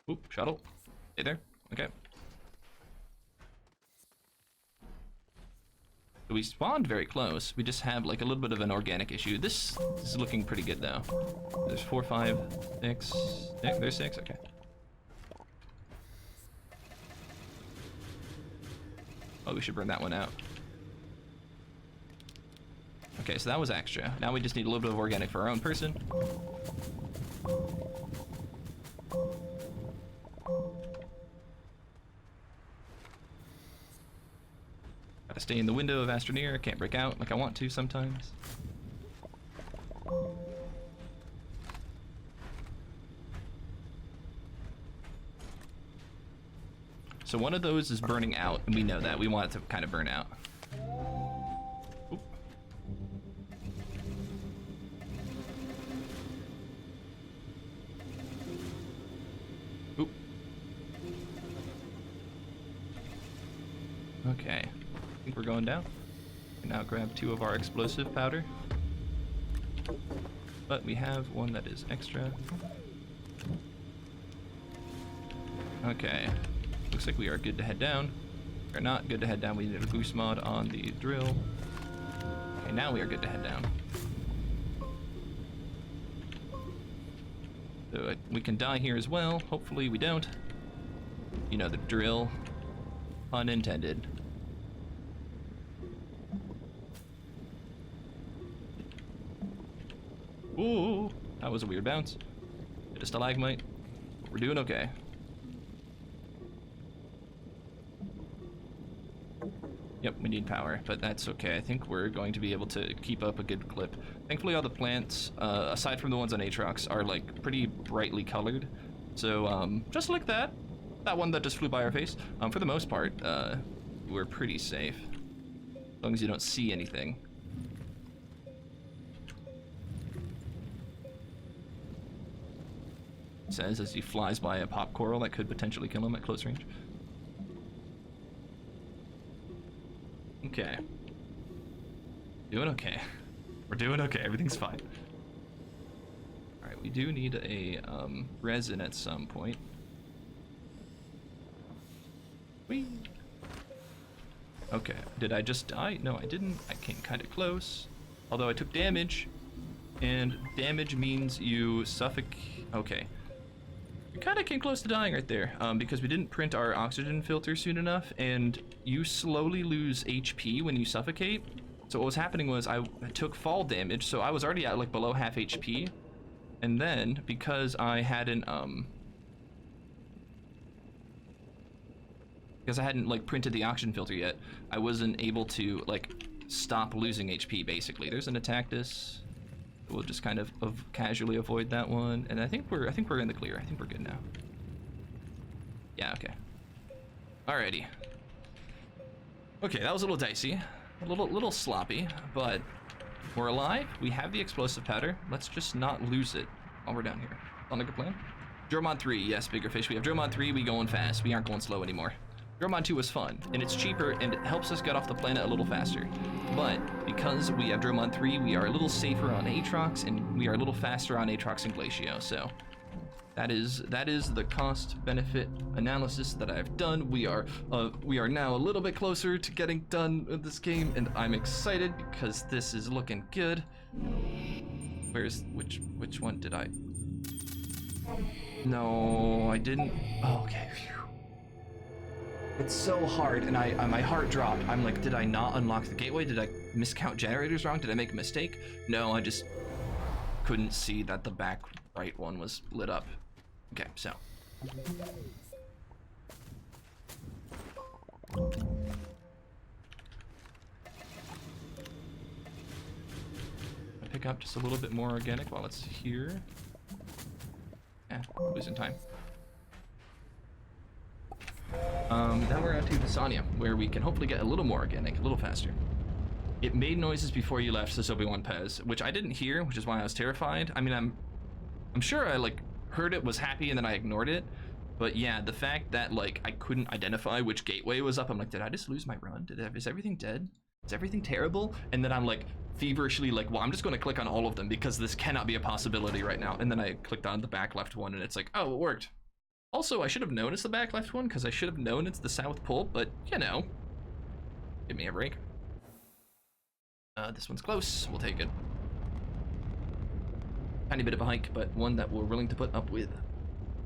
Oop, shuttle. Stay there. Okay. So we spawned very close. We just have like a little bit of an organic issue. This is looking pretty good though. There's 4, 5, 6. Yeah, there's 6. Okay. Oh, we should burn that one out. Okay, so that was extra. Now we just need a little bit of organic for our own person. Gotta stay in the window of Astroneer. Can't break out like I want to sometimes. So one of those is burning out, and we know that. We want it to kind of burn out. Oop. Oop. Okay. I think we're going down. We now grab 2 of our explosive powder. But we have one that is extra. Okay. Looks like we are good to head down. We're not good to head down. We need a boost mod on the drill. Okay, now we are good to head down. So we can die here as well. Hopefully we don't. You know the drill. Pun intended. Ooh, that was a weird bounce. Hit a stalagmite. We're doing okay. Yep, we need power, but that's okay. I think we're going to be able to keep up a good clip. Thankfully, all the plants, aside from the ones on Aatrox, are like pretty brightly colored. So just like that one that just flew by our face, for the most part, we're pretty safe. As long as you don't see anything. Says as he flies by a pop coral that could potentially kill him at close range. Okay. Doing okay. We're doing okay. Everything's fine. Alright, we do need a resin at some point. Whee! Okay. Did I just die? No, I didn't. I came kind of close. Although I took damage. And damage means you suffocate. Okay. We kind of came close to dying right there, because we didn't print our oxygen filter soon enough, and you slowly lose HP when you suffocate. So what was happening was I took fall damage, so I was already at like below half HP, and then because I hadn't like printed the oxygen filter yet, I wasn't able to like stop losing HP basically. There's an Attactus. We'll just kind of casually avoid that one, and I think we're in the clear. I think we're good now. Yeah, okay. Alrighty. Okay, that was a little dicey, a little sloppy, but we're alive. We have the explosive powder. Let's just not lose it while we're down here. Sound like a plan? Dromon 3, yes, bigger fish. We have Dromon 3. We going fast. We aren't going slow anymore. Dromon 2 was fun, and it's cheaper, and it helps us get off the planet a little faster. But because we have Dromon 3, we are a little safer on Aatrox, and we are a little faster on Aatrox and Glacio. So that is the cost-benefit analysis that I've done. We are now a little bit closer to getting done with this game, and I'm excited because this is looking good. Which one did I? No, I didn't. Oh, okay. Phew. It's so hard, and my heart dropped. I'm like, did I not unlock the gateway? Did I miscount generators wrong? Did I make a mistake? No, I just couldn't see that the back right one was lit up. Okay, so. I pick up just a little bit more organic while it's here. Eh, losing time. Now we're out to Desolo, where we can hopefully get a little more organic, a little faster. It made noises before you left, says Obi-Wan Pez, which I didn't hear, which is why I was terrified. I mean, I'm sure I like heard it, was happy, and then I ignored it. But yeah, the fact that like I couldn't identify which gateway was up, I'm like, did I just lose my run? Is everything dead? Is everything terrible? And then I'm like feverishly like, well, I'm just going to click on all of them because this cannot be a possibility right now. And then I clicked on the back left one, and it's like, oh, it worked. Also, I should have known it's the back left one because I should have known it's the south pole, but you know, give me a break. This one's close. We'll take it. Tiny bit of a hike, but one that we're willing to put up with.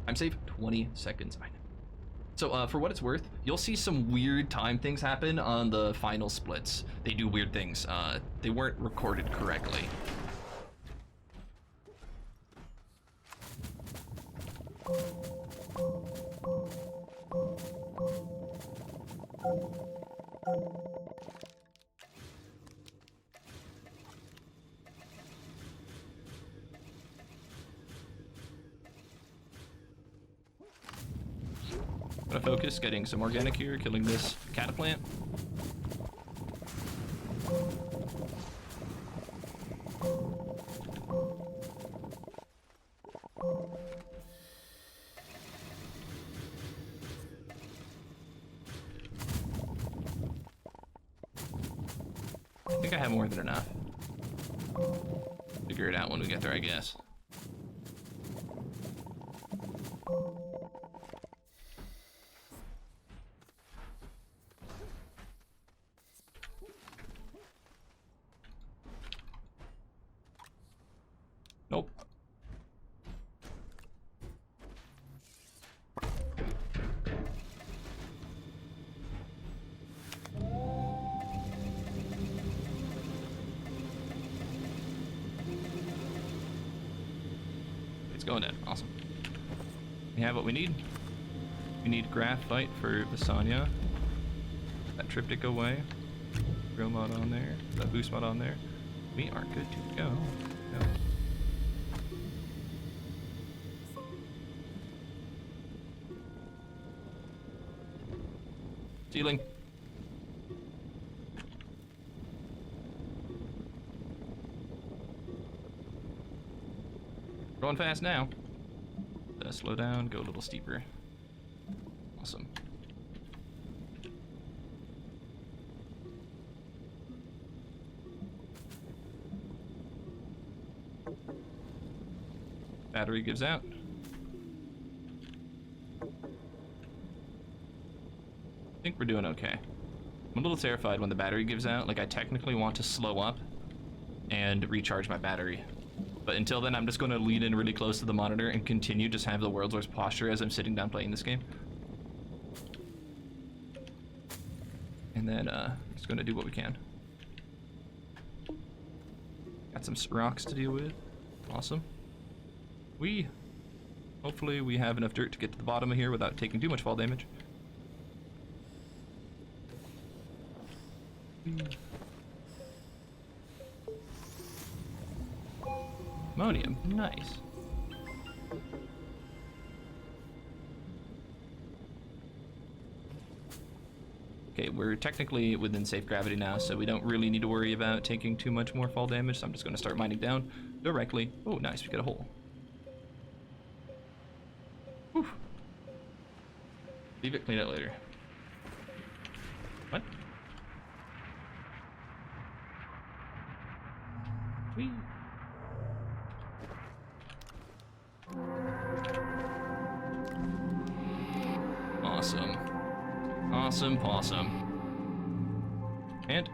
I'm safe. 20 seconds. I know. So for what it's worth, you'll see some weird time things happen on the final splits. They do weird things. They weren't recorded correctly. I'm gonna focus getting some organic here, killing this cataplant. I think I have more than enough. Figure it out when we get there, I guess. Nope. It's going in. Awesome. We have what we need. We need graphite for Lasagna. That triptych away. grow mod on there, that boost mod on there. We are good to go. Ceiling. Going fast now. Slow down, go a little steeper. Awesome. Battery gives out. I think we're doing okay. I'm a little terrified when the battery gives out. Like, I technically want to slow up and recharge my battery. But until then, I'm just going to lean in really close to the monitor and continue just have the world's worst posture as I'm sitting down playing this game. And then, just going to do what we can. Got some rocks to deal with. Awesome. Hopefully we have enough dirt to get to the bottom of here without taking too much fall damage. Ammonium, nice. Okay, we're technically within safe gravity now, so we don't really need to worry about taking too much more fall damage, so I'm just going to start mining down directly. Oh, nice, we got a hole. Whew. Leave it, clean it later. What? Whee. Awesome. Awesome possum. And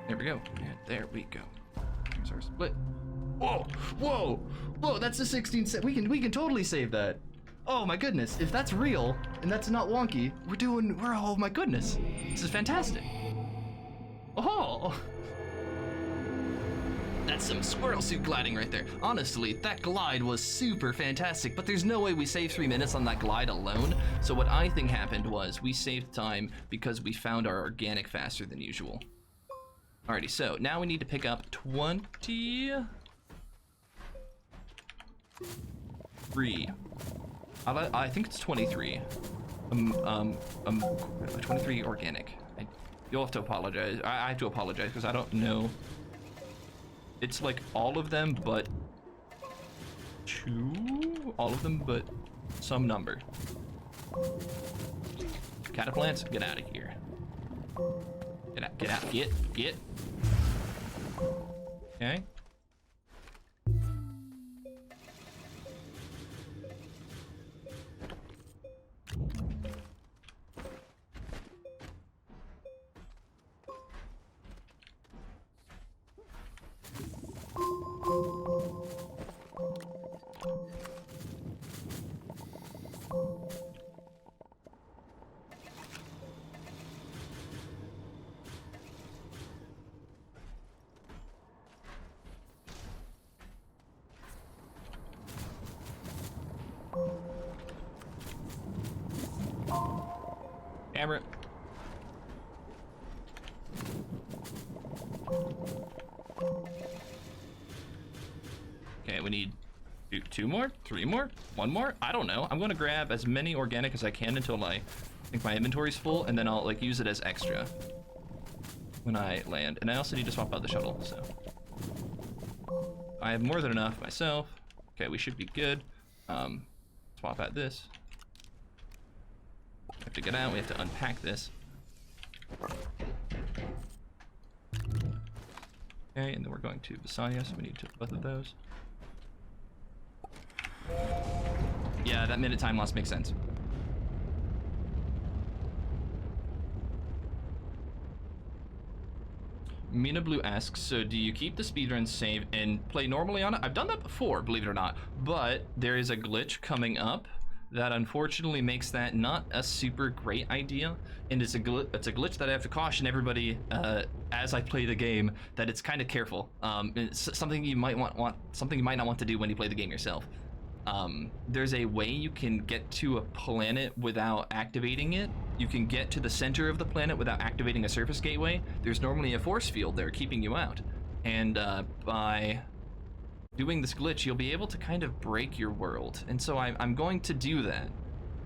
there we go. And there we go. Here's our split. Whoa! Whoa! Whoa, that's a 16 set. We can totally save that. Oh my goodness, if that's real and that's not wonky, oh my goodness. This is fantastic. Oh! That's some squirrel suit gliding right there. Honestly, that glide was super fantastic, but there's no way we saved 3 minutes on that glide alone. So what I think happened was we saved time because we found our organic faster than usual. Alrighty, so now we need to pick up 23. I think it's 23. 23 organic. You'll have to apologize. I have to apologize because I don't know. It's like all of them, but all of them, but some number. Cataplants, get out of here. Get out, get. Okay. Camera. Okay, we need two more, 3 more, 1 more. I don't know. I'm gonna grab as many organic as I can until I think my inventory's full, and then I'll like use it as extra when I land. And I also need to swap out the shuttle, so I have more than enough myself. Okay, we should be good. Swap out this. We have to get out, we have to unpack this. Okay, and then we're going to Visaya, so we need to both of those. Yeah, that minute time loss makes sense. Mina Blue asks, so do you keep the speedrun save and play normally on it? I've done that before, believe it or not, but there is a glitch coming up that unfortunately makes that not a super great idea, and it's a glitch that I have to caution everybody as I play the game that it's kind of careful. It's something you might not want to do when you play the game yourself. there's a way you can get to a planet without activating it. You can get to the center of the planet without activating a surface gateway. There's normally a force field there keeping you out. And by doing this glitch, you'll be able to kind of break your world. And so I'm going to do that.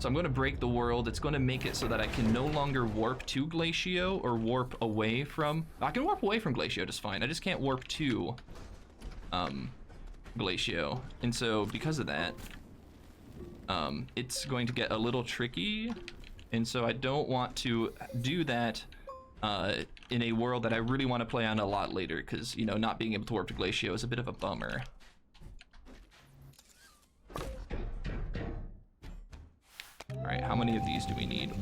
So I'm going to break the world. It's going to make it so that I can no longer warp to Glacio or warp away from... I can warp away from Glacio just fine. I just can't warp to Glacio. And so because of that, it's going to get a little tricky. And so I don't want to do that in a world that I really want to play on a lot later, because, you know, not being able to warp to Glacio is a bit of a bummer. All right, how many of these do we need?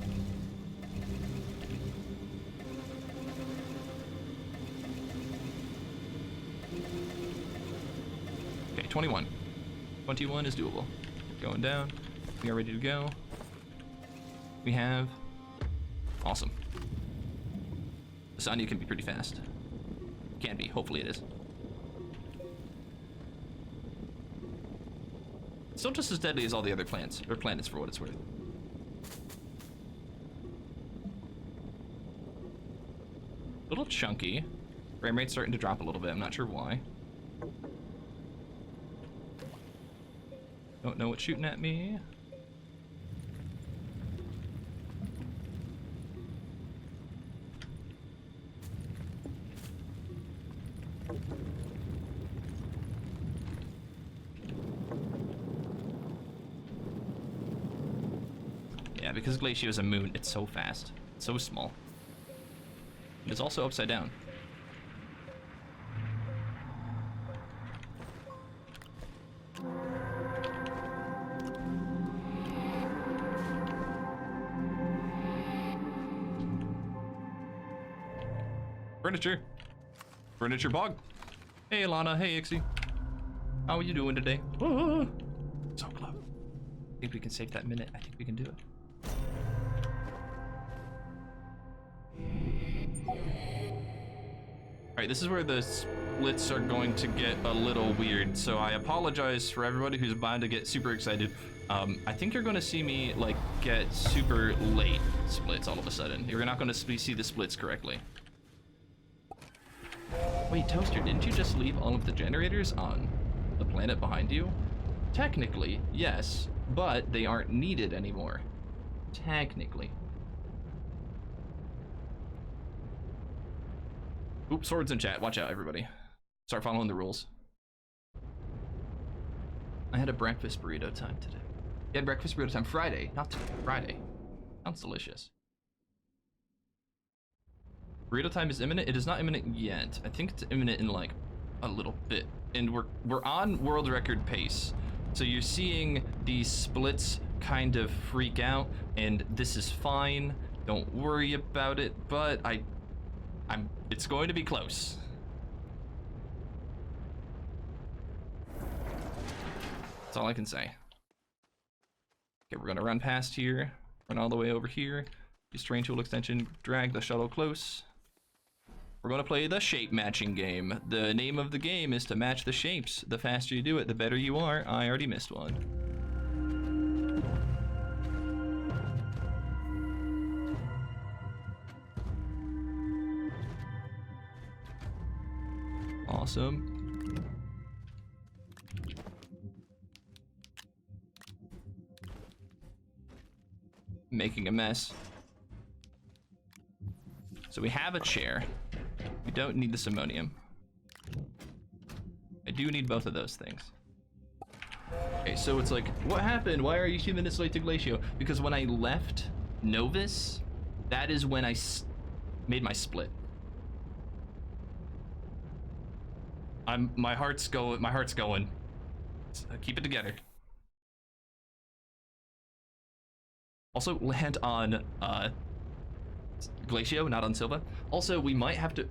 Okay, 21. 21 is doable. Going down. We are ready to go. We have... Awesome. Lasagna can be pretty fast. Can be, hopefully it is. Still just as deadly as all the other plants, or planets for what it's worth. A little chunky. Frame rate's starting to drop a little bit, I'm not sure why. Don't know what's shooting at me. Yeah, because Glacio is a moon, it's so fast. It's so small. It's also upside down. Furniture. Furniture bog. Hey, Alana. Hey, Ixie. How are you doing today? Oh, so close. I think we can save that minute. I think we can do it. Alright, this is where the splits are going to get a little weird, so I apologize for everybody who's bound to get super excited. I think you're going to see me, like, get super late splits all of a sudden. You're not going to see the splits correctly. Wait, Toaster, didn't you just leave all of the generators on the planet behind you? Technically, yes, but they aren't needed anymore. Technically. Oops, swords in chat. Watch out, everybody. Start following the rules. I had a breakfast burrito time today. You had breakfast burrito time Friday, not today. Friday. Sounds delicious. Burrito time is imminent. It is not imminent yet. I think it's imminent in like a little bit. And we're on world record pace. So you're seeing these splits kind of freak out, and this is fine. Don't worry about it, but it's going to be close. That's all I can say. Okay, we're gonna run past here, run all the way over here, use terrain tool extension, drag the shuttle close. We're gonna play the shape matching game. The name of the game is to match the shapes. The faster you do it, the better you are. I already missed one. Awesome. Making a mess. So we have a chair. We don't need this ammonium. I do need both of those things. Okay, so it's like, what happened? Why are you 2 minutes late to Glacio? Because when I left Novus, that is when I made my split. My heart's going. Keep it together. Also, land on Glacio, not on Silva. Also, we might have to...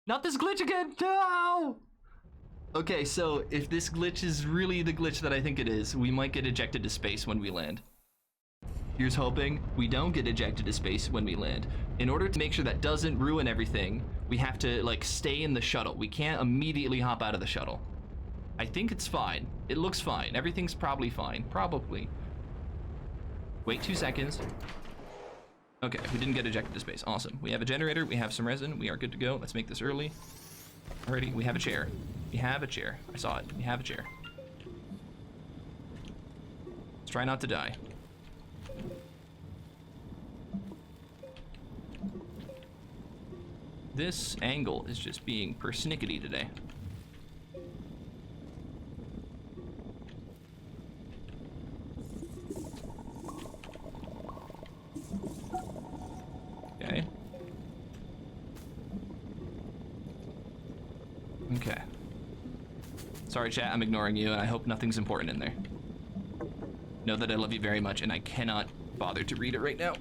Not this glitch again! No! Okay, so if this glitch is really the glitch that I think it is, we might get ejected to space when we land. Here's hoping we don't get ejected to space when we land. In order to make sure that doesn't ruin everything, we have to, like, stay in the shuttle. We can't immediately hop out of the shuttle. I think it's fine. It looks fine. Everything's probably fine. Probably. Wait 2 seconds. Okay, we didn't get ejected to space. Awesome. We have a generator. We have some resin. We are good to go. Let's make this early. Alrighty, we have a chair. We have a chair. I saw it. We have a chair. Let's try not to die. This angle is just being persnickety today. Okay. Okay. Sorry, chat, I'm ignoring you, and I hope nothing's important in there. Know that I love you very much, and I cannot bother to read it right now.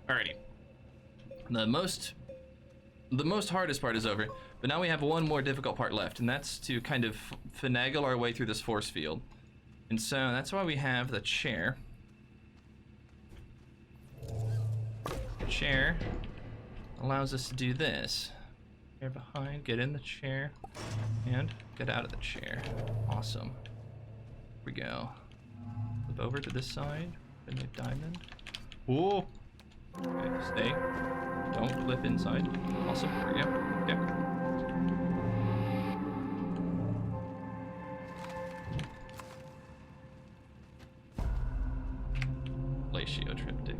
Alrighty. The most hardest part is over, but now we have one more difficult part left, and that's to kind of finagle our way through this force field. And so that's why we have the chair. The chair allows us to do this. Chair behind, get in the chair, and get out of the chair. Awesome. Here we go. Flip over to this side, then a diamond. Whoa! Okay, stay. Don't flip inside. Awesome. There we go. Okay. Glacio triptych.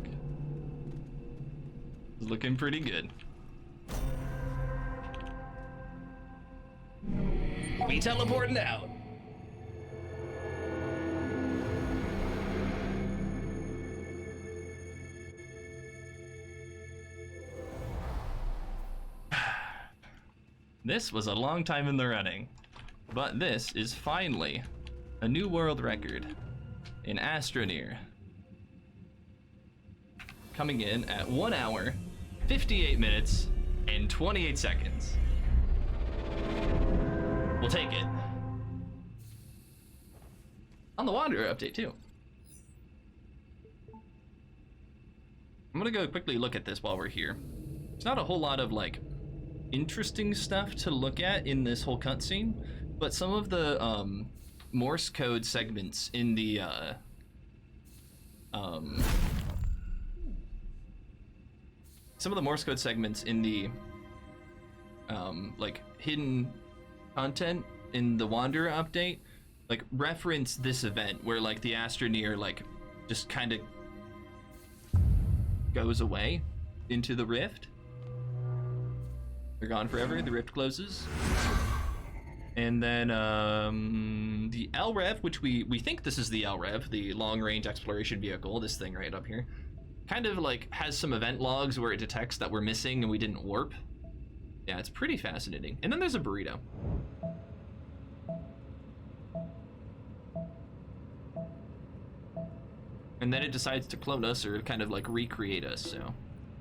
It's looking pretty good. We teleporting out. This was a long time in the running, but this is finally a new world record in Astroneer. Coming in at 1 hour, 58 minutes, and 28 seconds. We'll take it. On the Wanderer update too. I'm gonna go quickly look at this while we're here. There's not a whole lot of like interesting stuff to look at in this whole cutscene, but some of the Morse code segments in the like hidden content in the Wanderer update like reference this event where like the Astroneer like just kind of goes away into the rift. They're gone forever. The rift closes. And then the LREV, which we think this is the LREV, the long-range exploration vehicle, this thing right up here, kind of like has some event logs where it detects that we're missing and we didn't warp. Yeah, it's pretty fascinating. And then there's a burrito. And then it decides to clone us or kind of like recreate us, so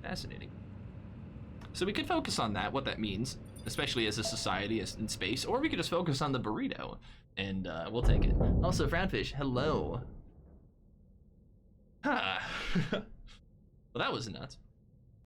fascinating. So we could focus on that, what that means, especially as a society as in space, or we could just focus on the burrito, and we'll take it. Also, Frownfish, hello. Ha! Well, that was nuts.